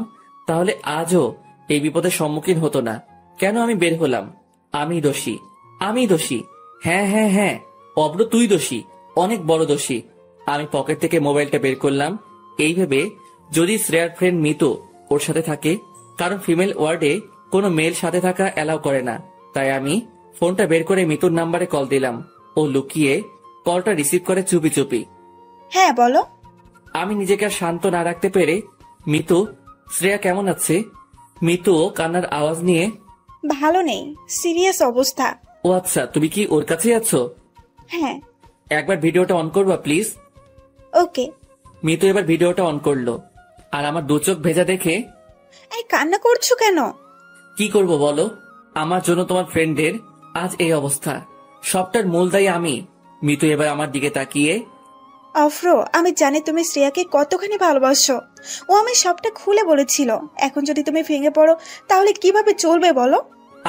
তাহলে আজও এই বিপদের সম্মুখীন হতো না। কেন আমি বের হলাম? আমি দোষী, আমি দোষী। হ্যাঁ হ্যাঁ হ্যাঁ, অব্র তুই দোষী, অনেক বড় দোষী। আমি পকেট থেকে মোবাইলটা বের করলাম এই ভেবে যদি শ্রেয়ার ফ্রেন্ড মিতু ওর সাথে থাকে, কারণ ফিমেল ওয়ার্ডে কোনো মেল সাথে থাকা অ্যালাউ করে না। তাই আমি ফোনটা বের করে মিতুর নাম্বারে কল দিলাম। ও লুকিয়ে কলটা রিসিভ করে চুপি চুপি। হ্যাঁ বলো। আমি নিজেকে আর শান্ত না রাখতে পেরে, মিতু শ্রেয়া কেমন আছে? মিতু কান্নার আওয়াজ নিয়ে, ভালো নেই, সিরিয়াস অবস্থা। ও আচ্ছা, তুমি কি ওর কাছেই আছো? হ্যাঁ। একবার ভিডিওটা অন করবা প্লিজ? ওকে। মিতু এবার ভিডিওটা অন করলো আর আমার দু চোখ ভেজা দেখে, এই কান্না করছো কেন? কি করব বলো, আমার জন্য তোমার ফ্রেন্ডের আজ এই অবস্থা, সবটার মূল দায়ী আমি। মিতু এবার আমার দিকে তাকিয়ে, অফ্র, আমি জানি তুমি শ্রেয়াকে কতখানি ভালোবাসো। ও আমি সবটা খুলে বলেছিল। এখন যদি তুমি ভেঙে পড়ো তাহলে কিভাবে চলবে বলো?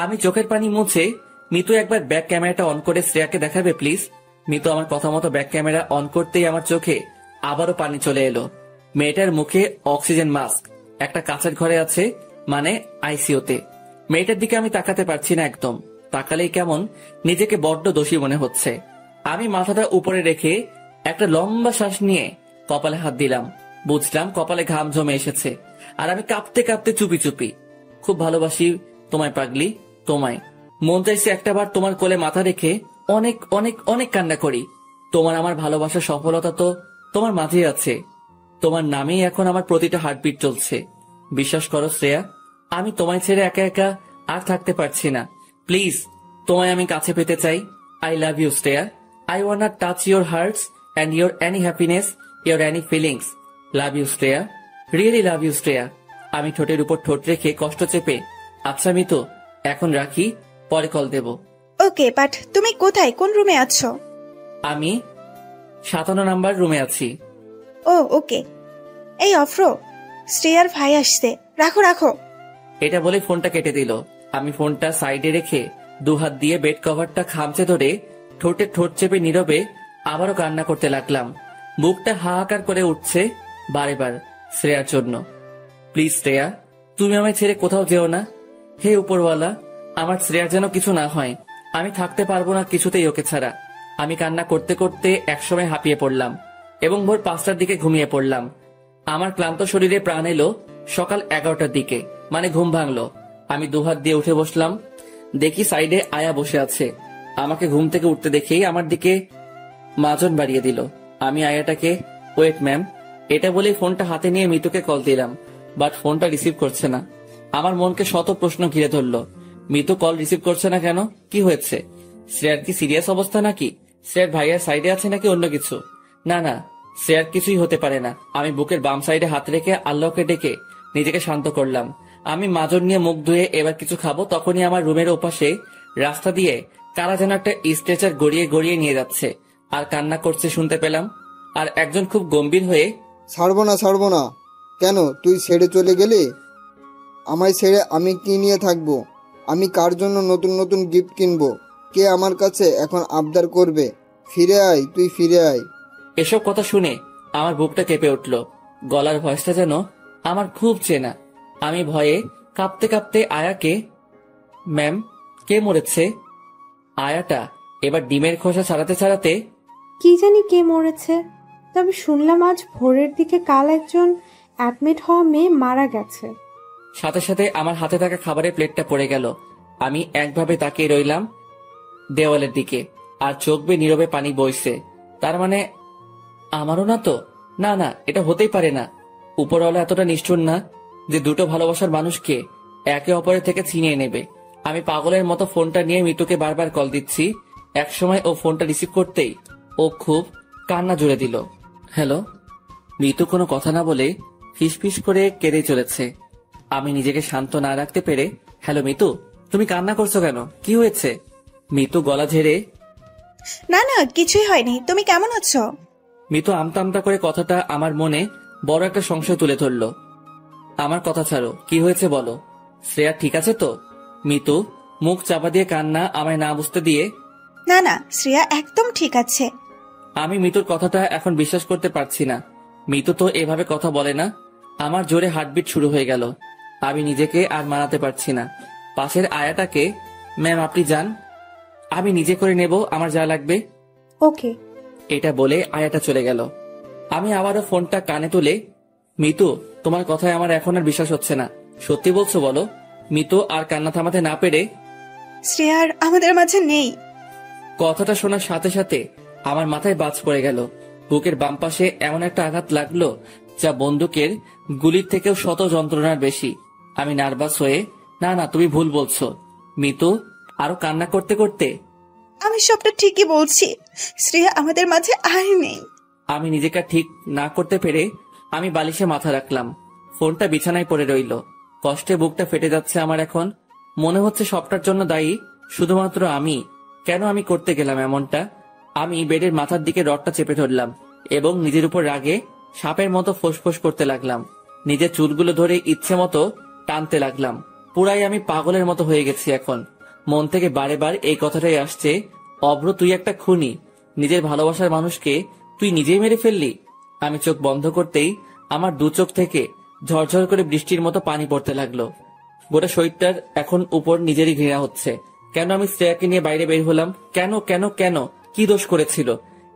আমি চোখের পানি মুছে, মিতু একবার ব্যাক ক্যামেরাটা অন করে শ্রেয়াকে দেখাবে প্লিজ? মিতু আমার কথা মতো ব্যাক ক্যামেরা অন করতেই আমার চোখে আবারও পানি চলে এলো। মেয়েটার মুখে অক্সিজেন মাস্ক, একটা কাঁচের ঘরে আছে, মানে আইসিইউতে। মেয়েটার দিকে আমি তাকাতে পারছি না একদম। তাকালেই কেমন নিজেকে বড্ড দোষী মনে হচ্ছে। আমি মাথাটা উপরে রেখে একটা লম্বা শ্বাস নিয়ে কপালে হাত দিলাম। বুঝলাম কপালে ঘাম জমে এসেছে। আর আমি কাঁপতে কাঁপতে চুপি চুপি, খুব ভালোবাসি তোমায় পাগলি, তোমায়। মন চাইছে একটাবার তোমার কোলে মাথা রেখে অনেক অনেক অনেক কান্না করি। তোমার আমার ভালোবাসার সফলতা তো তোমার মাঝেই আছে। তোমার নামেই এখন আমার প্রতিটা হার্টবিট চলছে। বিশ্বাস করো শ্রেয়া, আমি তোমায় ছেড়ে একা একা আর থাকতে পারছি না। প্লিজ, তোমায় আমি কাছে পেতে চাই। I love you Shreya. I want touch your hearts and your any happiness, your any feelings. Love you Shreya, really love you Shreya. আমি ঠোঁটের উপর ঠোঁট রেখে কষ্ট চেপে, আচ্ছা মিতু, এখন রাখি, পরে কল দেব। ওকে, বাট তুমি কোথায়, কোন রুমে আছো? আমি 57 নাম্বার রুমে আছি। ও ওকে। এই অফ্র, শ্রেয়ার ভাই আসছে, রাখো রাখো। এটা বলে ফোনটা কেটে দিল। আমি ফোনটা সাইডে রেখে দুহাত দিয়ে বেড কভারটা খামচে ধরে ঠোঁটে ঠোঁট চেপে নীরবে আবারও কান্না করতে লাগলাম। বুকটা হাহাকার করে উঠছে বারে বার শ্রেয়ার জন্য। প্লিজ শ্রেয়া, তুমি আমায় ছেড়ে কোথাও যেও না। হে উপরওয়ালা, আমার শ্রেয়ার যেন কিছু না হয়। আমি থাকতে পারবো না কিছুতেই ওকে ছাড়া। আমি কান্না করতে করতে একসময় হাঁপিয়ে পড়লাম এবং ভোর 5টার দিকে ঘুমিয়ে পড়লাম। আমার ক্লান্ত শরীরে প্রাণ এলো সকাল 11টার দিকে, মানে ঘুম ভাঙলো। আমি দুহাত দিয়ে উঠে বসলাম। দেখি সাইডে আয়া বসে আছে। আমাকে ঘুম থেকে উঠতে দেখেই আমার দিকে মাজন বাড়িয়ে দিল। আমি আয়াটাকে ওয়েট ম্যাম এটা বলে ফোনটা হাতে নিয়ে মিতুকে কল দিলাম, বাট ফোনটা রিসিভ করছে না। আমার মনকে শত প্রশ্ন ঘিরে ধরলো। মিতু কল রিসিভ করছে না কেন? কি হয়েছে? শ্রেয়ার কি সিরিয়াস অবস্থা নাকি? শ্রেয়ার ভাইয়ার সাইডে আছে নাকি অন্য কিছু? না না, শ্রেয়ার কিছুই হতে পারে না। আমি বুকের বাম সাইডে হাত রেখে আল্লাহকে ডেকে নিজেকে শান্ত করলাম। আমি মাজন নিয়ে মুখ ধুয়ে এবার কিছু খাবো, তখনই আমার রুমের ওপাশে রাস্তা দিয়ে কারা যেন একটা স্ট্রেচার গড়িয়ে গড়িয়ে নিয়ে যাচ্ছে আর কান্না করছে শুনতে পেলাম। আর একজন খুব গম্ভীর হয়ে, ছাড়বো না। কেন তুই ছেড়ে চলে গেলি? আমায় ছেড়ে আমি কি নিয়ে থাকবো? আমি কার জন্য নতুন নতুন গিফট কিনবো? কে আমার কাছে এখন আবদার করবে? ফিরে আয়, তুই ফিরে আয়। এসব কথা শুনে আমার বুকটা কেঁপে উঠল। গলার ভয়েসটা যেন আমার খুব চেনা। আমি ভয়ে কাঁপতে কাঁপতে আয়াকে, ম্যাম, কে মরেছে? আয়াটা এবার ডিমের খোসা ছাড়াতে ছাড়াতে, কি জানি কে মরেছে, তবে শুনলাম আজ ভোরের দিকে কাল একজন অ্যাডমিট হওয়া মেয়ে মারা গেছে। সাথে সাথে আমার হাতে থাকা খাবারের প্লেটটা পড়ে গেল। আমি একভাবে তাকিয়ে রইলাম দেওয়ালের দিকে, আর চোখ বেয়ে নীরবে পানি বইছে। তার মানে আমারও না তো? না না, এটা হতেই পারে না। উপরওয়ালা এতটা নিষ্ঠুর না যে দুটো ভালোবাসার মানুষকে একে অপরের থেকে ছিনিয়ে নেবে। আমি পাগলের মতো ফোনটা নিয়ে মিতুকে বারবার কল দিচ্ছি। একসময় ও ফোনটা রিসিভ করতেই ও খুব কান্না জুড়ে দিল। হ্যালো। মিতু কোনো কথা না বলে ফিসফিস করে কেঁদে চলেছে। আমি নিজেকে শান্ত না রাখতে পেরে, হ্যালো মিতু, তুমি কান্না করছো কেন? কি হয়েছে? মিতু গলা ঝেড়ে, না না, কিছুই হয়নি। তুমি কেমন আছো? মিতু আমতা আমতা করে কথাটা আমার মনে বড় একটা সংশয় তুলে ধরলো। আমার কথা ছাড়ো, কি হয়েছে বলো। শ্রেয়া ঠিক আছে তো? মিতু মুখ চাপা দিয়ে কান্না আমায় না বুঝতে দিয়ে, না না, শ্রেয়া একদম ঠিক আছে। আমি মিতুর কথাটা এখন বিশ্বাস করতে পারছি না। মিতু তো এভাবে কথা বলে না। আমার জোরে হার্টবিট শুরু হয়ে গেল। আমি নিজেকে আর মানাতে পারছি না। পাশের আয়াটাকে, ম্যাম আপনি যান, আমি নিজে করে নেব আমার যা লাগবে। ওকে। এটা বলে আয়াটা চলে গেল। আমি আবারও ফোনটা কানে তুলে, মিতু, তোমার কথায় আমার এখন আর বিশ্বাস হচ্ছে না। সত্যি বলছো বলো? মিতু আর কান্না থামাতে না পেরে, শ্রেয়ার আমাদের মাঝে নেই। কথাটা শোনার সাথে সাথে আমার মাথায় বাজ পড়ে গেল। বুকের বাম পাশে এমন একটা আঘাত লাগলো যা বন্দুকের গুলির থেকেও শত যন্ত্রণার বেশি। আমি নার্ভাস হয়ে, না না, তুমি ভুল বলছো। মিতু আরো কান্না করতে করতে, আমি সবটা ঠিকই বলছি, শ্রেয়া আমাদের মাঝে আর নেই। আমি নিজেকে ঠিক না করতে পেরে আমি বালিশে মাথা রাখলাম। ফোনটা বিছানায় পড়ে রইল। কষ্টে বুকটা ফেটে যাচ্ছে আমার। এখন মনে হচ্ছে সবটার জন্য দায়ী শুধুমাত্র আমি। কেন আমি করতে গেলাম এমনটা? আমি বেডের মাথার দিকে রডটা চেপে ধরলাম এবং নিজের উপর রাগে সাপের মতো ফোঁসফোঁস করতে লাগলাম। নিজের চুলগুলো ধরে ইচ্ছে মতো টানতে লাগলাম। পুরাই আমি পাগলের মতো হয়ে গেছি এখন। মন থেকে বারে বার এই কথাটাই আসছে, অভ্র তুই একটা খুনি। নিজের ভালোবাসার মানুষকে তুই নিজেই মেরে ফেললি। আমি চোখ বন্ধ করতেই আমার দু চোখ থেকে ঝরঝর করে বৃষ্টির মতো পানি পড়তে লাগলো। গোটা শরীরটার এখন উপর নিজেরই ঘৃণা হচ্ছে। কেন আমি শ্রেয়াকে নিয়ে বাইরে বের হলাম? কেন কেন কেন? কি দোষ করেছিল?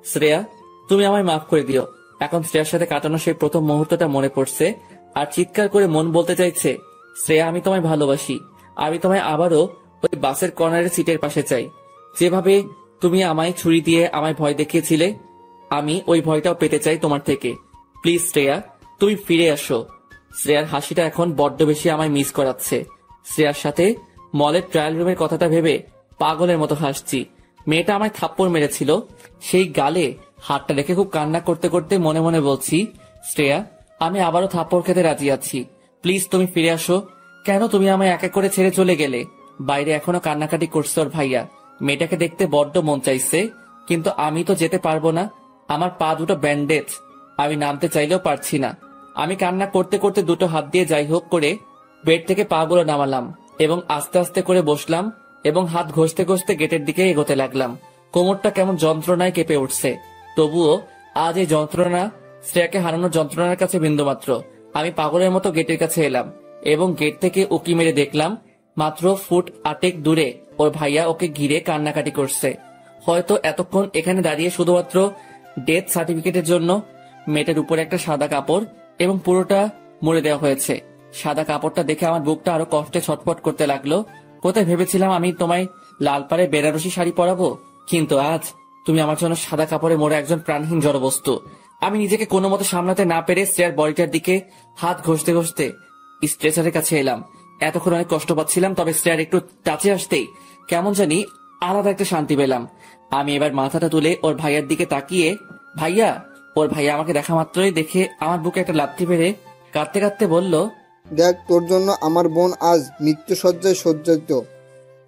শ্রেয়া, তুমি আমায় মাফ করে দিও। এখন শ্রেয়ার সাথে কাটানো সেই প্রথম মুহূর্তটা মনে পড়ছে আর চিৎকার করে মন বলতে চাইছে, শ্রেয়া আমি তোমায় ভালোবাসি। আমি তোমায় আবারও ওই বাসের কর্নারের সিটের পাশে চাই। যেভাবে তুমি আমায় ছুরি দিয়ে আমায় ভয় দেখিয়েছিলে, আমি ওই ভয়টাও পেতে চাই তোমার থেকে। প্লিজ শ্রেয়া, তুমি ফিরে আসো। শ্রেয়ার হাসিটা এখন বড্ড বেশি আমায় মিস করাচ্ছে। শ্রেয়ার সাথে মলের ট্রায়াল রুমের কথাটা ভেবে পাগলের মতো হাসছি। মেয়েটা আমায় থাপ্পড় মেরেছিল, সেই গালে হাতটা রেখে খুব কান্না করতে করতে মনে মনে বলছি, শ্রেয়া আমি আবারও থাপ্পড় খেতে রাজি আছি। প্লিজ তুমি ফিরে আসো। কেন তুমি আমায় এক এক করে ছেড়ে চলে গেলে? বাইরে এখনো কান্নাকাটি করছে ওর ভাইয়া। মেয়েটাকে দেখতে বড্ড মন চাইছে, কিন্তু আমি তো যেতে পারবো না। আমার পা দুটো ব্যান্ডেজ, আমি নামতে চাইলেও পারছি না। আমি কান্না করতে করতে দুটো হাত দিয়ে যাই হোক করে বেড থেকে পা গুলো নামালাম এবং আস্তে আস্তে করে বসলাম এবং হাত ঘষতে ঘষতে গেটের দিকে এগোতে লাগলাম। কোমরটা কেমন যন্ত্রণায় কেঁপে উঠছে, তবুও আজ এই যন্ত্রণা শ্রেয়াকে হারানোর যন্ত্রণার কাছে বিন্দুমাত্র। আমি পাগলের মতো গেটের কাছে এলাম এবং গেট থেকে উকি মেরে দেখলাম মাত্র ফুট 8 দূরে ওর ভাইয়া ওকে ঘিরে কান্নাকাটি করছে। হয়তো এতক্ষণ এখানে দাঁড়িয়ে শুধুমাত্র ডেথ সার্টিফিকেটের জন্য। মেয়েটার উপরে একটা সাদা কাপড় এবং পুরোটা মুড়ে দেওয়া হয়েছে। সাদা কাপড়টা দেখে আমার বুকটা আরো কষ্টে ছটফট করতে লাগলো। কোথায় ভেবেছিলাম আমি তোমায় লাল পাড়ে বেনারসি শাড়ি পরাবো, কিন্তু আজ তুমি আমার জন্য সাদা কাপড়ে মোড়া একজন প্রাণহীন জড়বস্তু। আমি নিজেকে কোনো মতো সামলাতে না পেরে শ্রেয়ার বডিটার দিকে হাত ঘষতে ঘষতে স্ট্রেচারের কাছে এলাম। এতক্ষণ অনেক কষ্ট পাচ্ছিলাম, তবে শ্রেয়ার একটু টাচে আসতেই কেমন জানি আলাদা একটা শান্তি পেলাম। আমি এবার মাথাটা তুলে ওর ভাইয়ার দিকে তাকিয়ে, ভাইয়া, ওর ভাইয়া আমাকে দেখা মাত্রই দেখে আমার বুকে একটা লাথি মেরে কাঁদতে কাঁদতে বলল, দেখ তোর জন্য আমার বোন আজ মৃত্যুসজ্জায় সজ্জিত।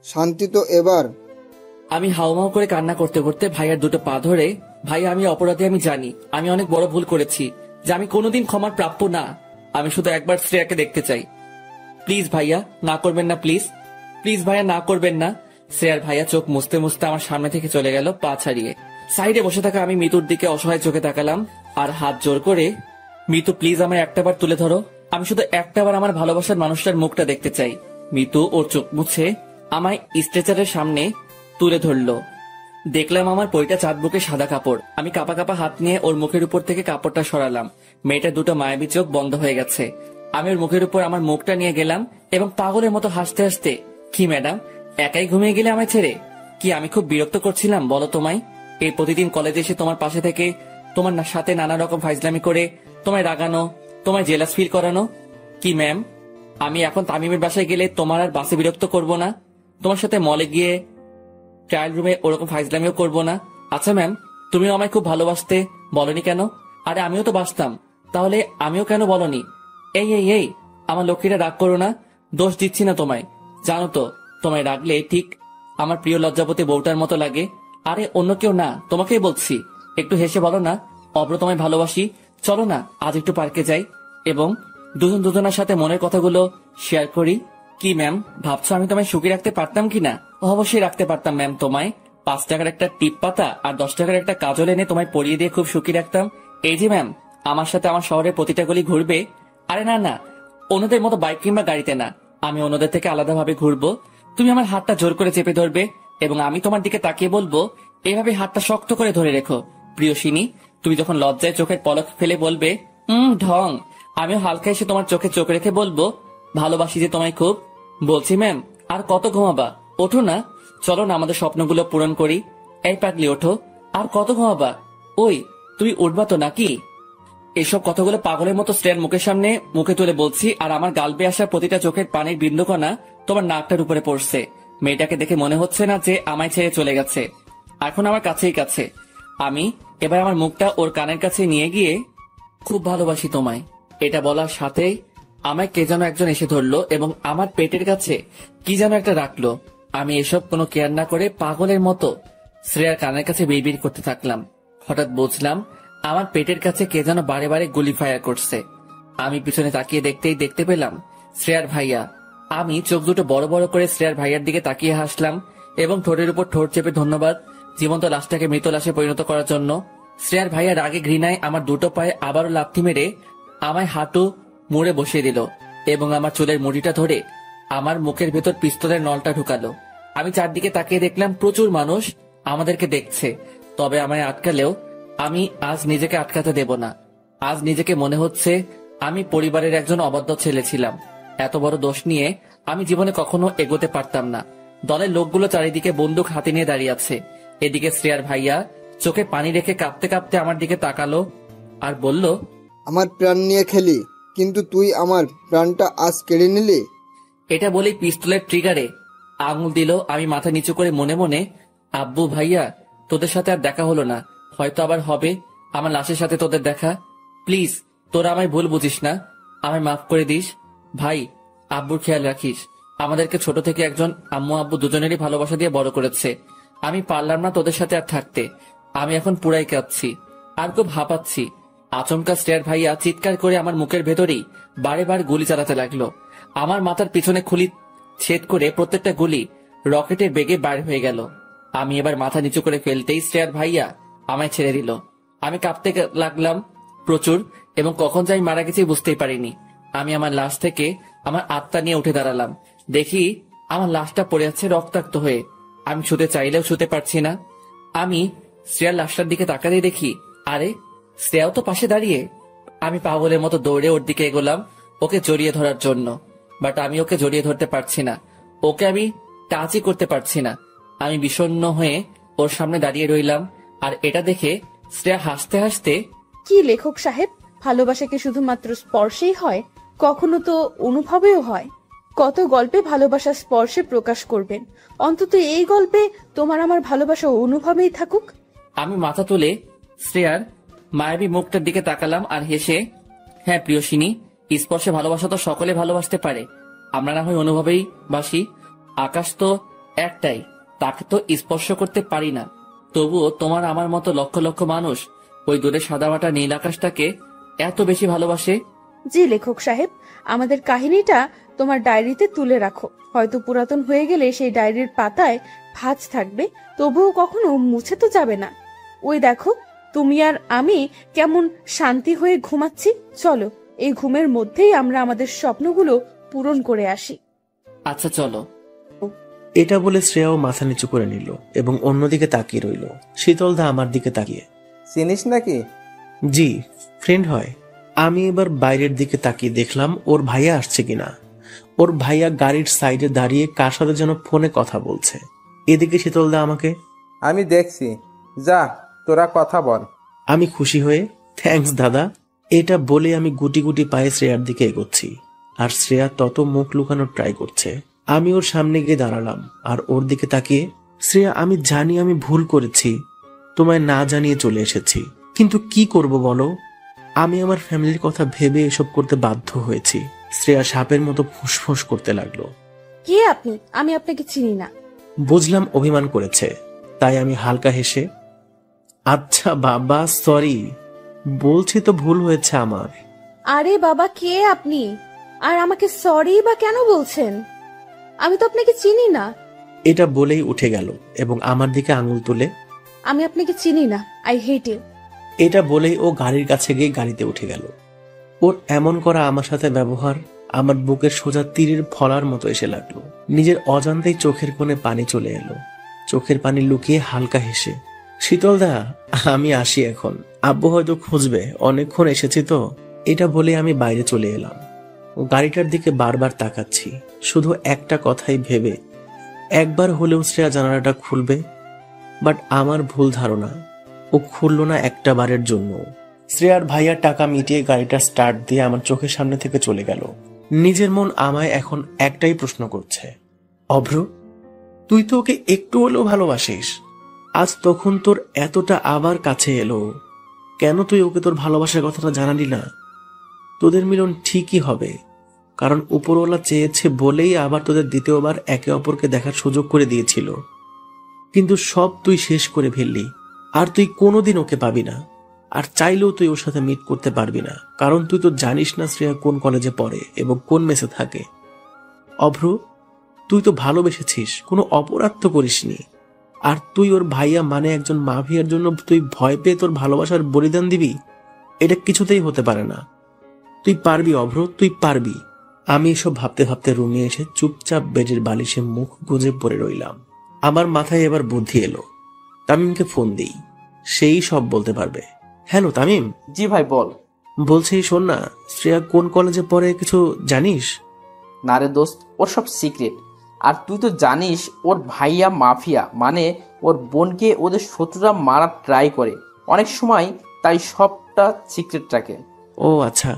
শান্তি তো এবার। আমি হাউমাউ করে কান্না করতে করতে ভাইয়ার দুটো পা ধরে, ভাইয়া আমি অপরাধী, আমি জানি আমি অনেক বড় ভুল করেছি, যে আমি কোনোদিন ক্ষমার প্রাপ্য না। আমি শুধু একবার শ্রেয়াকে দেখতে চাই। প্লিজ ভাইয়া না করবেন না, প্লিজ প্লিজ ভাইয়া না করবেন না। শ্রেয়ার ভাইয়া চোখ মুছতে মুছতে আমার সামনে থেকে চলে গেল পা ছাড়িয়ে। সাইডে বসে থাকা আমি মিতুর দিকে অসহায় চোখে তাকালাম আর হাত জোর করে, মিতু প্লিজ আমায় একটাবার তুলে ধরো। আমি শুধু একটাবার আমার ভালোবাসার মানুষটার মুখটা দেখতে চাই। মিতু ওর চোখ মুছে আমায় স্ট্রেচারের সামনে তুলে ধরলো। দেখলাম আমার পৈটা চাঁদ বুকে সাদা কাপড়। আমি কাপা কাপা হাত নিয়ে ওর মুখের উপর থেকে কাপড়টা সরালাম। মেয়েটার দুটো মায়াবী চোখ বন্ধ হয়ে গেছে। আমি ওর মুখের উপর আমার মুখটা নিয়ে গেলাম এবং পাগলের মতো হাসতে হাসতে, কি ম্যাডাম একাই ঘুমিয়ে গেলে আমায় ছেড়ে? কি আমি খুব বিরক্ত করছিলাম বলো তোমায়? এই প্রতিদিন কলেজে এসে তোমার পাশে থেকে তোমার সাথে নানা রকম ফাইজলামি করে তোমায় রাগানো, তোমায় জেলাস ফিল করানো। কি ম্যাম, আমি এখন তামিমের বাসায় গেলে তোমার আর বাসে বিরক্ত করব না? তোমার সাথে মলে গিয়ে ট্রায়াল রুমে ওরকম ফাইজলামিও করব না? আচ্ছা ম্যাম, তুমিও আমায় খুব ভালোবাসতে, বলনি কেন? আরে আমিও তো বাসতাম, তাহলে আমিও কেন বলনি? এই এই এই আমার লক্ষ্মীরা রাগ করো না, দোষ দিচ্ছি না তোমায়। জানো তো তোমায় রাগলে ঠিক আমার প্রিয় লজ্জাপতি বউটার মতো লাগে। আরে অন্য কেউ না, তোমাকেই বলছি। একটু হেসে বলো না, অব্র তোমায় ভালোবাসি, চলো না আজ একটু পার্কে যাই এবং দুজন দুজনের সাথে মনের কথাগুলো শেয়ার করি। কি ম্যাম ভাবছো আমি তোমায় সুখী রাখতে পারতাম কিনা? অবশ্যই রাখতে পারতাম ম্যাম। তোমায় 5 টাকার একটা টিপ পাতা আর 10 টাকার একটা কাজল এনে তোমায় পরিয়ে দিয়ে খুব সুখী রাখতাম। এই যে ম্যাম, আমার সাথে আমার শহরের প্রতিটা গলি ঘুরবে। আরে না না, অন্যদের মতো বাইক কিংবা গাড়িতে না, আমি অন্যদের থেকে আলাদাভাবে ঘুরবো। তুমি আমার হাতটা জোর করে চেপে ধরবে এবং আমি তোমার দিকে তাকিয়ে বলবো, এভাবে হাতটা শক্ত করে ধরে রেখো প্রিয়সিনী। তুমি যখন লজ্জায় চোখের পলক ফেলে বলবে ঢং, আমিও হালকা এসে তোমার চোখে চোখ রেখে বলবো, ভালোবাসি যে তোমায় খুব। বলছি ম্যাম, আর কত ঘুমাবা? ওঠো না, চলো না আমাদের স্বপ্নগুলো পূরণ করি। এই পাগলি ওঠো, আর কত ঘুমাবা? ওই তুমি উঠবা তো নাকি? এসব কথাগুলো পাগলের মতো শ্রেয়ার মুখের সামনে মুখে তুলে বলছি, আর আমার গাল বেয়ে আসা প্রতিটা চোখের পানির বিন্দুকণা তোমার নাকটার উপরে পড়ছে। মেয়েটাকে দেখে মনে হচ্ছে না যে আমায় ছেড়ে চলে গেছে, এখন আমার কাছেই কাছে। আমি এবার আমার মুখটা ওর কানের কাছে নিয়ে গিয়ে, খুব ভালোবাসি তোমায়, এটা বলার সাথেই আমায় কে যেন একজন এসে ধরলো এবং আমার পেটের কাছে কি যেন একটা রাখলো। আমি এসব কোনো কেয়ার না করে পাগলের মতো শ্রেয়ার কানের কাছে বিড়বিড় করতে থাকলাম। হঠাৎ বুঝলাম আমার পেটের কাছে কে যেন বারে বারে গুলি ফায়ার করছে। আমি পিছনে তাকিয়ে দেখতেই দেখতে পেলাম শ্রেয়ার ভাইয়া। আমি চোখ দুটো বড় বড় করে শ্রেয়ার ভাইয়ার দিকে তাকিয়ে হাসলাম এবং ঠোঁটের উপর ঠোঁট চেপে ধন্যবাদ জীবন্ত লাশটাকে মৃত লাশে পরিণত করার জন্য। শ্রেয়ার ভাইয়া রাগে ঘৃণায় আমার দুটো পায়ে আবারও লাথি মেরে আমায় হাঁটু মুড়ে বসিয়ে দিল এবং আমার চুলের মুড়িটা ধরে আমার মুখের ভেতর পিস্তলের নলটা ঢুকালো। আমি চারদিকে তাকিয়ে দেখলাম প্রচুর মানুষ আমাদেরকে দেখছে। তবে আমায় আটকালেও আমি আজ নিজেকে আটকাতে দেব না। আজ নিজেকে মনে হচ্ছে আমি পরিবারের একজন অবাধ্য ছেলে ছিলাম। এত বড় দোষ নিয়ে আমি জীবনে কখনো এগোতে পারতাম না। দলের লোকগুলো চারিদিকে বন্দুক হাতে নিয়ে দাঁড়িয়ে আছে। এদিকে শ্রেয়ার ভাইয়া চোখে পানি রেখে কাঁপতে কাঁপতে আমার দিকে তাকালো আর বলল, আমার প্রাণ নিয়ে খেলি, কিন্তু তুই আমার প্রাণটা আজ কেড়ে নিলি। এটা বলেই পিস্তলের ট্রিগারে আঙুল দিল। আমি মাথা নিচু করে মনে মনে, আব্বু ভাইয়া তোদের সাথে আর দেখা হলো না, হয়তো আবার হবে আমার লাশের সাথে তোদের দেখা। প্লিজ তোরা আমায় ভুল বুঝিস না, আমায় মাফ করে দিস। ভাই আব্বুর খেয়াল রাখিস। আমাদেরকে ছোট থেকে একজন আম্মু আব্বু দুজনেরই ভালোবাসা দিয়ে বড় করেছে। আমি পারলাম না তোদের সাথে আর থাকতে। আমি এখন পুরাই কাঁদছি আর খুব হাঁপাচ্ছি। আচমকা শ্রেয়ার ভাইয়া চিৎকার করে আমার মুখের ভেতরেই বারে বার গুলি চালাতে লাগলো। আমার মাথার পিছনে খুলি ছেদ করে প্রত্যেকটা গুলি রকেটের বেগে বাইর হয়ে গেল। আমি এবার মাথা নিচু করে ফেলতেই শ্রেয়ার ভাইয়া আমায় ছেড়ে দিল। আমি কাঁপতে লাগলাম প্রচুর এবং কখন যাই মারা গেছি বুঝতেই পারিনি। আমি আমার লাশ থেকে আমার আত্মা নিয়ে উঠে দাঁড়ালাম। দেখি আমার লাশটা পড়ে আছে রক্তাক্ত হয়ে। আমি শুতে চাইলেও শুতে পারছি না। আমি শ্রেয়ার লাশটার দিকে তাকাতেই দেখি, আরে শ্রেয়াও তো পাশে দাঁড়িয়ে। আমি পাগলের মতো দৌড়ে ওর দিকে এগোলাম ওকে জড়িয়ে ধরার জন্য, বাট আমি ওকে জড়িয়ে ধরতে পারছি না। ওকে আমি টাচই করতে পারছি না। আমি বিষণ্ণ হয়ে ওর সামনে দাঁড়িয়ে রইলাম। আর এটা দেখে শ্রেয়া হাসতে হাসতে, কি লেখক সাহেব, ভালোবাসা কি শুধুমাত্র স্পর্শেই হয়? কখনো তো অনুভবেও হয়। কত গল্পে ভালোবাসা স্পর্শে প্রকাশ করবেন, অন্তত এই গল্পে তোমার আমার ভালোবাসা অনুভবেই থাকুক। আমি মাথা তুলে শ্রেয়ার মায়াবী মুখটার দিকে তাকালাম আর হেসে, হ্যাঁ প্রিয়সিনী, স্পর্শে ভালোবাসা তো সকলে ভালোবাসতে পারে। আমরা না হয় অনুভবেই বাসি। আকাশ তো একটাই, তাকে তো স্পর্শ করতে পারি না। তবুও তোমার আমার মতো লক্ষ লক্ষ মানুষ ওই দূরে সাদামাটা নীল আকাশটাকে এত বেশি ভালোবাসে। জি লেখক সাহেব, আমাদের কাহিনীটা তোমার ডায়েরিতে তুলে রাখো। হয়তো পুরাতন হয়ে গেলে সেই ডায়েরির পাতায় ভাঁজ থাকবে, তবুও কখনো মুছে তো যাবে না। ওই দেখো, তুমি আর আমি কেমন শান্তি হয়ে ঘুমাচ্ছি। চলো, এই ঘুমের মধ্যেই আমরা আমাদের স্বপ্নগুলো পূরণ করে আসি। আচ্ছা চলো। এটা বলে শ্রেয়াও মাথা নিচু করে নিল এবং অন্যদিকে তাকিয়ে রইল। শীতলদা আমার দিকে তাকিয়ে, চিনিস নাকি? জি, ফ্রেন্ড হয়। আমি এবার বাইরের দিকে তাকিয়ে দেখলাম ওর ভাইয়া আসছে কিনা। ওর ভাইয়া গাড়ির সাইডে দাঁড়িয়ে কার সাথে যেন ফোনে কথা বলছে। এদিকে শীতলদা আমাকে, আমি দেখছি, যা তোরা কথা বল। আমি খুশি হয়ে, থ্যাঙ্কস দাদা। এটা বলে আমি গুটি গুটি পায়ে শ্রেয়ার দিকে এগোচ্ছি আর শ্রেয়া তত মুখ লুকানোর ট্রাই করছে। আমি ওর সামনে গিয়ে দাঁড়ালাম আর ওর দিকে তাকিয়ে, শ্রেয়া আমি জানি আমি ভুল করেছি, তোমায় না জানিয়ে চলে এসেছি, কিন্তু কি করব বলো? আমি আমার ফ্যামিলির কথা ভেবে এসব করতে বাধ্য হয়েছি। শ্রেয়া সাপের মতো ফুসফুস করতে লাগলো। কে আপনি? আমি আপনাকে চিনি না। বুঝলাম অভিমান করেছে, তাই আমি হালকা হেসে, আচ্ছা বাবা সরি, বলছি তো ভুল হয়েছে আমার। আরে বাবা, কে আপনি? আর আমাকে সরি বা কেন বলছেন? আমি তো আপনাকে চিনি না। এটা বলেই উঠে গেল এবং আমার দিকে আঙুল তুলে, আমি আপনাকে চিনি না, আই হেট ইউ। এটা বলেই ও গাড়ির কাছে গিয়ে গাড়িতে উঠে গেল। ওর এমন করা আমার সাথে ব্যবহার আমার বুকের সোজা তীরের ফলার মতো এসে লাগলো। নিজের অজান্তেই চোখের কোণে পানি চলে এলো। চোখের পানি লুকিয়ে হালকা হেসে, শীতলদা আমি আসি এখন, আব্বু হয়তো খুঁজবে, অনেকক্ষণ এসেছি তো। এটা বলে আমি বাইরে চলে এলাম। গাড়িটার দিকে বারবার তাকাচ্ছি, শুধু একটা কথাই ভেবে, একবার হলেও শ্রেয়া জানালাটা খুলবে। বাট আমার ভুল ধারণা, ও খুলল না একটা বারের জন্য। শ্রেয়ার ভাইয়ার টাকা মিটিয়ে গাড়িটা স্টার্ট দিয়ে আমার চোখের সামনে থেকে চলে গেল। নিজের মন আমায় এখন একটাই প্রশ্ন করছে, অভ্র তুই তো ওকে একটু হলেও ভালোবাসিস, আজ তখন তোর এতটা আবার কাছে এলো, কেন তুই ওকে তোর ভালোবাসার কথাটা জানালি না? তোদের মিলন ঠিকই হবে, কারণ উপরওয়ালা চেয়েছে বলেই আবার তোদের দ্বিতীয়বার একে অপরকে দেখার সুযোগ করে দিয়েছিল। কিন্তু সব তুই শেষ করে ফেললি, আর তুই কোনোদিন ওকে পাবি না, আর চাইলেও তুই ওর সাথে মিট করতে পারবি না, কারণ তুই তো জানিস না শ্রেয়া কোন কলেজে পড়ে এবং কোন মেসে থাকে। অভ্র তুই তো ভালোবেসেছিস, কোনো অপরাধ তো করিসনি, আর তুই ওর ভাইয়া মানে একজন মাফিয়ার জন্য তুই ভয় পেয়ে তোর ভালোবাসার বলিদান দিবি? এটা কিছুতেই হতে পারে না। তুই পারবি অভ্র, তুই পারবি। আমি এসব ভাবতে ভাবতে রুমে এসে চুপচাপ বেডের বালিশে মুখ গুজে পড়ে রইলাম। আমার মাথায় এবার বুদ্ধি এলো, তামিমকে ফোন দিই, সেই সব বলতে পারবে। হ্যালো তামিম। জি ভাই বল। বলছি শোন না, শ্রেয়া কোন কলেজে পড়ে কিছু জানিস? না রে দোস্ত, ওর সব সিক্রেট। আর তুই তো জানিস ওর ভাইয়া মাফিয়া, মানে ওর বোনকে ওদের শত্রুরা মারার ট্রাই করে অনেক সময়, তাই সবটা সিক্রেট রাখে। ও আচ্ছা,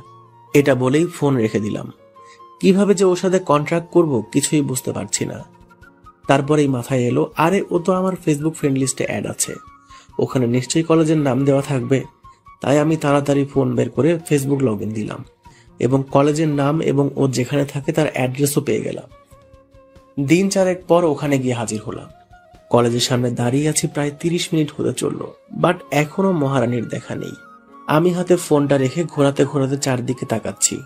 এটা বলেই ফোন রেখে দিলাম। কিভাবে যে ওর সাথে কন্ট্রাক্ট করব কিছুই বুঝতে পারছি না। তারপরেই মাথায় এলো, আরে ও তো আমার ফেসবুক ফ্রেন্ড লিস্টে অ্যাড আছে, ওখানে নিশ্চয়ই কলেজের নাম দেওয়া থাকবে। তাই আমি তাড়াতাড়ি ফোন বের করে ফেসবুক লগ ইন দিলাম এবং কলেজের নাম এবং ও যেখানে থাকে তার অ্যাড্রেসও পেয়ে গেলাম। দিন 4 পর ওখানে গিয়ে হাজির হলাম। কলেজের সামনে দাঁড়িয়ে আছি, প্রায় 30 মিনিট হতে চললো, বাট এখনো মহারানীর দেখা নেই। আমি হাতে ফোনটা রেখে ঘোরাতে ঘোরাতে চারদিকে তাকাচ্ছি।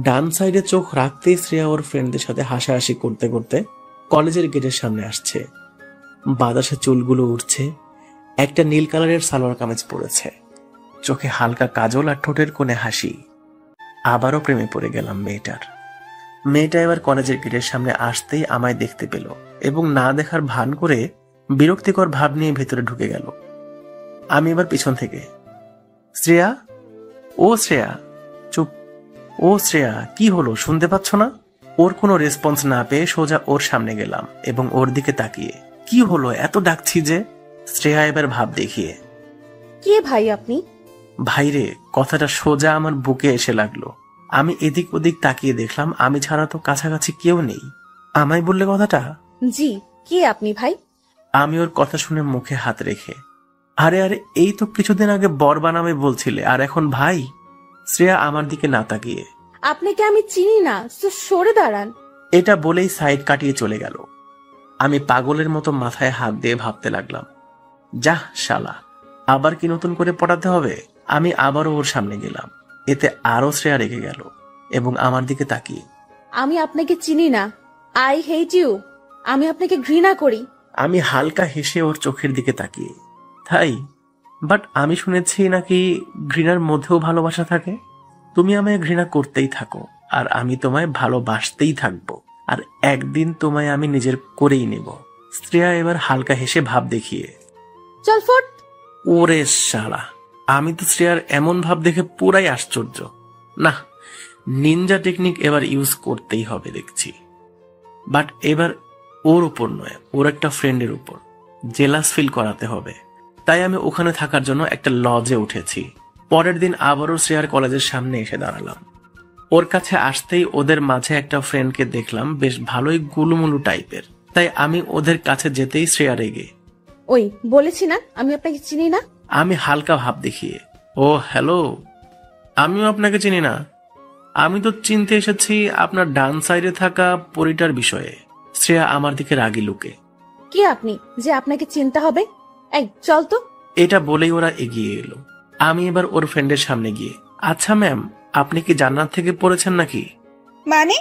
ডান সাইডে চোখ রাখতেই শ্রেয়া ওর ফ্রেন্ডদের সাথে হাসাহাসি করতে করতে কলেজের গেটের সামনে আসছে। বাতাসে চুলগুলো উঠছে, একটা নীল কালারের সালোয়ার কামিজ পরেছে, চোখে হালকা কাজল আর ঠোঁটের কোণে হাসি। আবারও প্রেমে পড়ে গেলাম মেয়েটার। মেয়েটা এবার কলেজের গেটের সামনে আসতেই আমায় দেখতে পেল এবং না দেখার ভান করে বিরক্তিকর ভাব নিয়ে ভেতরে ঢুকে গেল। আমি এবার পিছন থেকে, শ্রেয়া, ও শ্রেয়া, চুপ, ও শ্রেয়া, কি হলো শুনতে পাচ্ছ না? ওর কোনো রেসপন্স না পেয়ে সোজা ওর সামনে গেলাম এবং ওর দিকে তাকিয়ে, কি হলো এত ডাকছি যে? শ্রেয়া এবার ভাব দেখিয়ে, কে ভাই আপনি? ভাইরে, কথাটা সোজা আমার বুকে এসে লাগলো। আমি এদিক ওদিক তাকিয়ে দেখলাম আমি ছাড়া তো কাছাকাছি কেউ নেই। আমায় বললে কথাটা? জি, কে আপনি ভাই? আমি ওর কথা শুনে মুখে হাত রেখে, আরে আরে, এই তো কিছুদিন আগে বর বানামে বলছিলে আর এখন ভাই? শ্রেয়া আমার দিকে না তাকিয়ে, আপনাকে আমি চিনি না, সরে দাঁড়ান। এটা বলেই সাইড কাটিয়ে চলে গেল। আমি পাগলের মতো মাথায় হাত দিয়ে ভাবতে লাগলাম, যাহ শালা, আবার কি নতুন করে পড়াতে হবে? আমি আবারও ওর সামনে গেলাম। এতে আরো শ্রেয়া রেগে গেল এবং আমার দিকে তাকিয়ে, আমি আপনাকে চিনি না, আই হেট ইউ, আমি আপনাকে ঘৃণা করি। আমি হালকা হেসে ওর চোখের দিকে তাকিয়ে, তাই? বাট আমি শুনেছি নাকি ঘৃণার মধ্যেও ভালোবাসা থাকে। তুমি আমায় ঘৃণা করতেই থাকো আর আমি তোমায় ভালোবাসতেই থাকবো, আর একদিন তোমায় আমি নিজের করেই নেব। শ্রেয়া এবার হালকা হেসে ভাব দেখিয়ে, চল ফট। ওরে শালা, আমি তো শ্রেয়ার এমন ভাব দেখে পুরাই আশ্চর্য। না, নিনজা টেকনিক এবার ইউজ করতেই হবে দেখছি। বাট এবার ওর উপর নয়, ওর একটা ফ্রেন্ডের উপর জেলাস ফিল করাতে হবে। তাই আমি ওখানে থাকার জন্য একটা লজে উঠেছি। পরের দিন আবারও শ্রেয়ার কলেজের সামনে এসে দাঁড়ালাম। ওর কাছে আসতেই ওদের মাঝে একটা ফ্রেন্ডকে দেখলাম, বেশ ভালোই গুলুমুলু টাইপের। তাই আমি ওদের কাছে যেতেই শ্রেয়া রেগে, ওই বলেছি না আমি আপনাকে চিনি না। আমি হালকা ভাব দেখিয়ে, ও হ্যালো, আমিও আপনাকে চিনি না। আমি তো চিনতে এসেছি আপনার ডান সাইডে থাকা পরিটার বিষয়ে। শ্রেয়া আমার দিকে রাগি লুকে, কে আপনি যে আপনাকে চিনতে হবে? এই চল তো। এটা বলেই ওরা এগিয়ে এলো। আমি এবার ওর ফ্রেন্ডের সামনে গিয়ে, আচ্ছা ম্যাম, আপনি কি জান্নাত থেকে পড়েছেন নাকি? মানে?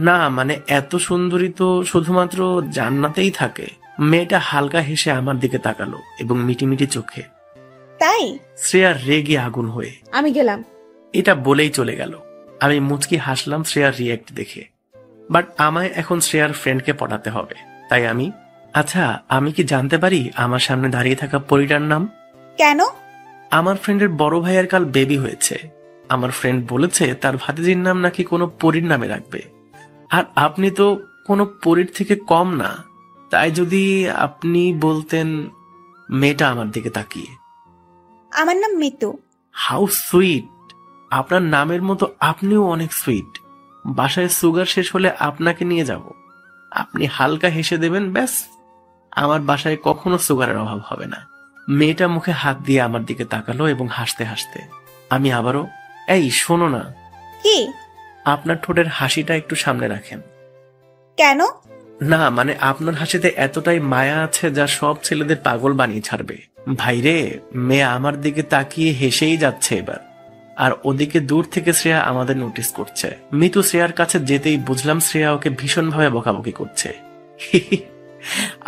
না মানে এত সুন্দরী তো শুধুমাত্র জান্নাতেই থাকে। মেয়েটা হালকা হেসে আমার দিকে তাকালো এবং মিটিমিটি চোখে, তাই? শ্রেয়া রেগে আগুন হয়ে, আমি গেলাম। এটা বলেই চলে গেল। আমি মুচকি হাসলাম শ্রেয়ার রিয়েক্ট দেখে। বাট আমায় এখন শ্রেয়ার ফ্রেন্ডকে পটাতে হবে। তাই আমি, আচ্ছা আমি কি জানতে পারি আমার সামনে দাঁড়িয়ে থাকা পরিটার নাম? কেন? আমার ফ্রেন্ডের বড় ভাইয়ের কাল বেবি হয়েছে। আমার ফ্রেন্ড বলেছে তার ভাতিজির নাম নাকি কোনো পরীর নামে রাখবে। আর আপনি তো কোনো পরীর থেকে কম না, তাই যদি আপনি বলতেন। মেয়েটা আমার দিকে তাকিয়ে, আমার নাম মিতু। হাউ সুইট, আপনার নামের মতো আপনিও অনেক সুইট। বাসায় সুগার শেষ হলে আপনাকে নিয়ে যাব, আপনি হালকা হেসে দেবেন, ব্যাস আমার বাসায় কখনো সুগারের অভাব হবে না। মেয়েটা মুখে হাত দিয়ে আমার দিকে তাকালো এবং হাসতে হাসতে আমি আবারও, এই শোনো না। কি? আপনার ঠোঁটের হাসিটা একটু সামনে রাখেন। কেন? না মানে আপনার হাসিতে এতটাই মায়া আছে যা সব ছেলেদের পাগল বানিয়ে ছাড়বে। ভাইরে, মেয়ে আমার দিকে তাকিয়ে হেসেই যাচ্ছে এবার, আর ওদিকে দূর থেকে শ্রেয়া আমাদের নোটিস করছে। মিতু শ্রেয়ার কাছে যেতেই বুঝলাম শ্রেয়া ওকে ভীষণভাবে বকাবকি করছে।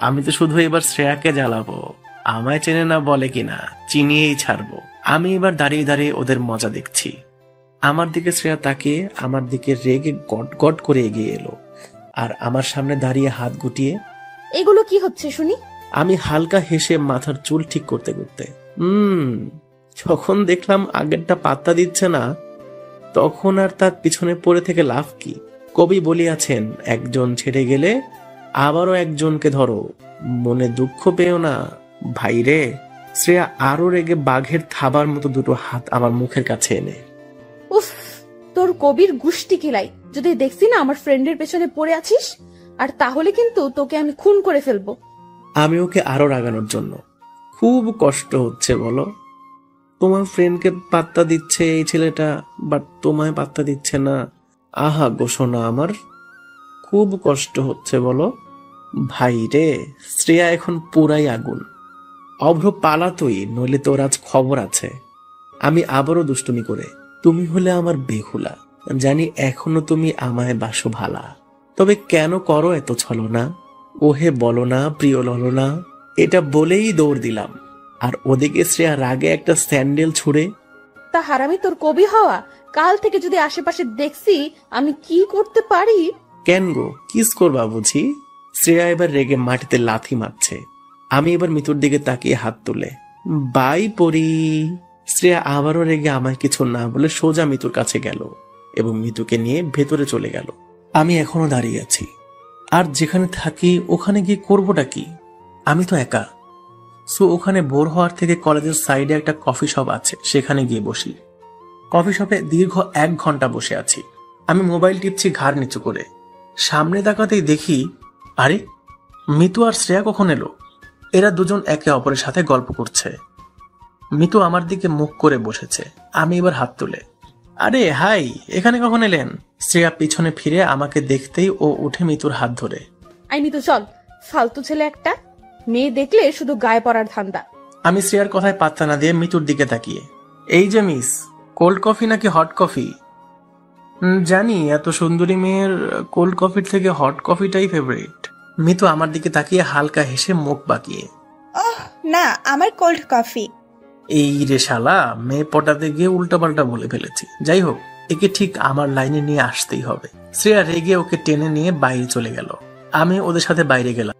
আমি তো শুধু এবার শ্রেয়াকে জ্বালাবো, আমায় চেনে না বলে কিনা, চিনিয়েই ছাড়বো। আমি এবার দাঁড়িয়ে দাঁড়িয়ে ওদের মজা দেখছি। আমার দিকে শ্রেয়া তাকিয়ে আমার দিকে রেগে গট গট করে এগিয়ে এলো আর আমার সামনে দাঁড়িয়ে হাত গুটিয়ে। এগুলো কি হচ্ছে শুনি? আমি হালকা হেসে মাথার চুল ঠিক করতে করতে যখন দেখলাম আগেরটা পাত্তা দিচ্ছে না, তখন আর তার পিছনে পড়ে থেকে লাভ কি? কবি বলিয়াছেন, একজন ছেড়ে গেলে আবারও একজনকে ধরো, মনে দুঃখ পেও না ভাইরে। শ্রেয়া আরো রেগে বাঘের থাবার মতো দুটো হাত আমার মুখের কাছে এনে। উফ, তোর কবির গুষ্টি কিলাই। যদি দেখছি না আমার ফ্রেন্ডের পেছনে পড়ে আছিস, আর তাহলে কিন্তু তোকে আমি খুন করে ফেলবো। আমি ওকে আরো রাগানোর জন্য, খুব কষ্ট হচ্ছে বলো, তোমার ফ্রেন্ডকে পাত্তা দিচ্ছে এই ছেলেটা, বাট তোমায় পাত্তা দিচ্ছে না। আহা গোসনা, আমার খুব কষ্ট হচ্ছে বলো। ভাই রে, শ্রেয়া এখন পুরাই আগুন। অভ্র পালাতই, নইলে তোর আজ খবর আছে। আমি আবারও দুষ্টুমি করে, তুমি হলে আমার বেহুলা, জানি এখনো তুমি আমায় বাসো ভালা, তবে কেন করো এত ছলনা? ওহে বলো না প্রিয় ললনা, এটা বলেই দৌড় দিলাম। আর ওদিকে শ্রেয়া রাগে একটা স্যান্ডেল ছুঁড়ে। তা হারামি তোর কবি হওয়া, কাল থেকে যদি আশেপাশে দেখছি আমি কি করতে পারি। কেন গো, কিস করবা বুঝি? শ্রেয়া এবার রেগে মাটিতে লাথি মারছে। আমি এবার মিতুর দিকে তাকিয়ে হাত তুলে বাই পড়ি। শ্রেয়া আবারও রেগে আমায় কিছু না বলে সোজা মিতুর কাছে গেল এবং মিতুকে নিয়ে ভেতরে চলে গেল। আমি এখনো দাঁড়িয়ে আছি, আর যেখানে থাকি ওখানে গিয়ে করবোটা কি? আমি তো একা। সো ওখানে বোর হওয়ার থেকে কলেজের সাইডে একটা কফি শপ আছে, সেখানে গিয়ে বসি। কফি শপে দীর্ঘ 1 ঘন্টা বসে আছি। আমি মোবাইল টিপছি ঘাড় নিচু করে। সামনে তাকাতেই দেখি, আরে মিতু আর শ্রেয়া কখন এলো? এরা দুজন একে অপরের সাথে গল্প করছে। মিতু আমার দিকে মুখ করে বসেছে। আমি এবার হাত তুলে, আরে হাই, এখানে কখন এলেন? শ্রেয়া পিছনে ফিরে আমাকে দেখতেই ও উঠে মিতুর হাত ধরে। আই মিতু চল, ফালতু ছেলে একটা, মেয়ে দেখলে শুধু গায়ে পড়ার ধান্দা। আমি শ্রেয়ার কথায় পাত্তা না দিয়ে মিতুর দিকে তাকিয়ে, এই যে মিস, কোল্ড কফি নাকি হট কফি? জানি এত সুন্দরী মেয়ের কোল্ড কফির থেকে হট কফিটাই ফেভারিট। মিতু আমার দিকে তাকিয়ে হালকা হেসে মুখ বাঁকিয়ে, ওহ না, আমার কোল্ড কফি। এই রে শালা, মেয়ে পটাতে গিয়ে উল্টাপাল্টা বলে ফেলেছি। যাই হোক, একে ঠিক আমার লাইনে নিয়ে আসতেই হবে। শ্রেয়া রেগে ওকে টেনে নিয়ে বাইরে চলে গেল। আমি ওদের সাথে বাইরে গেলাম।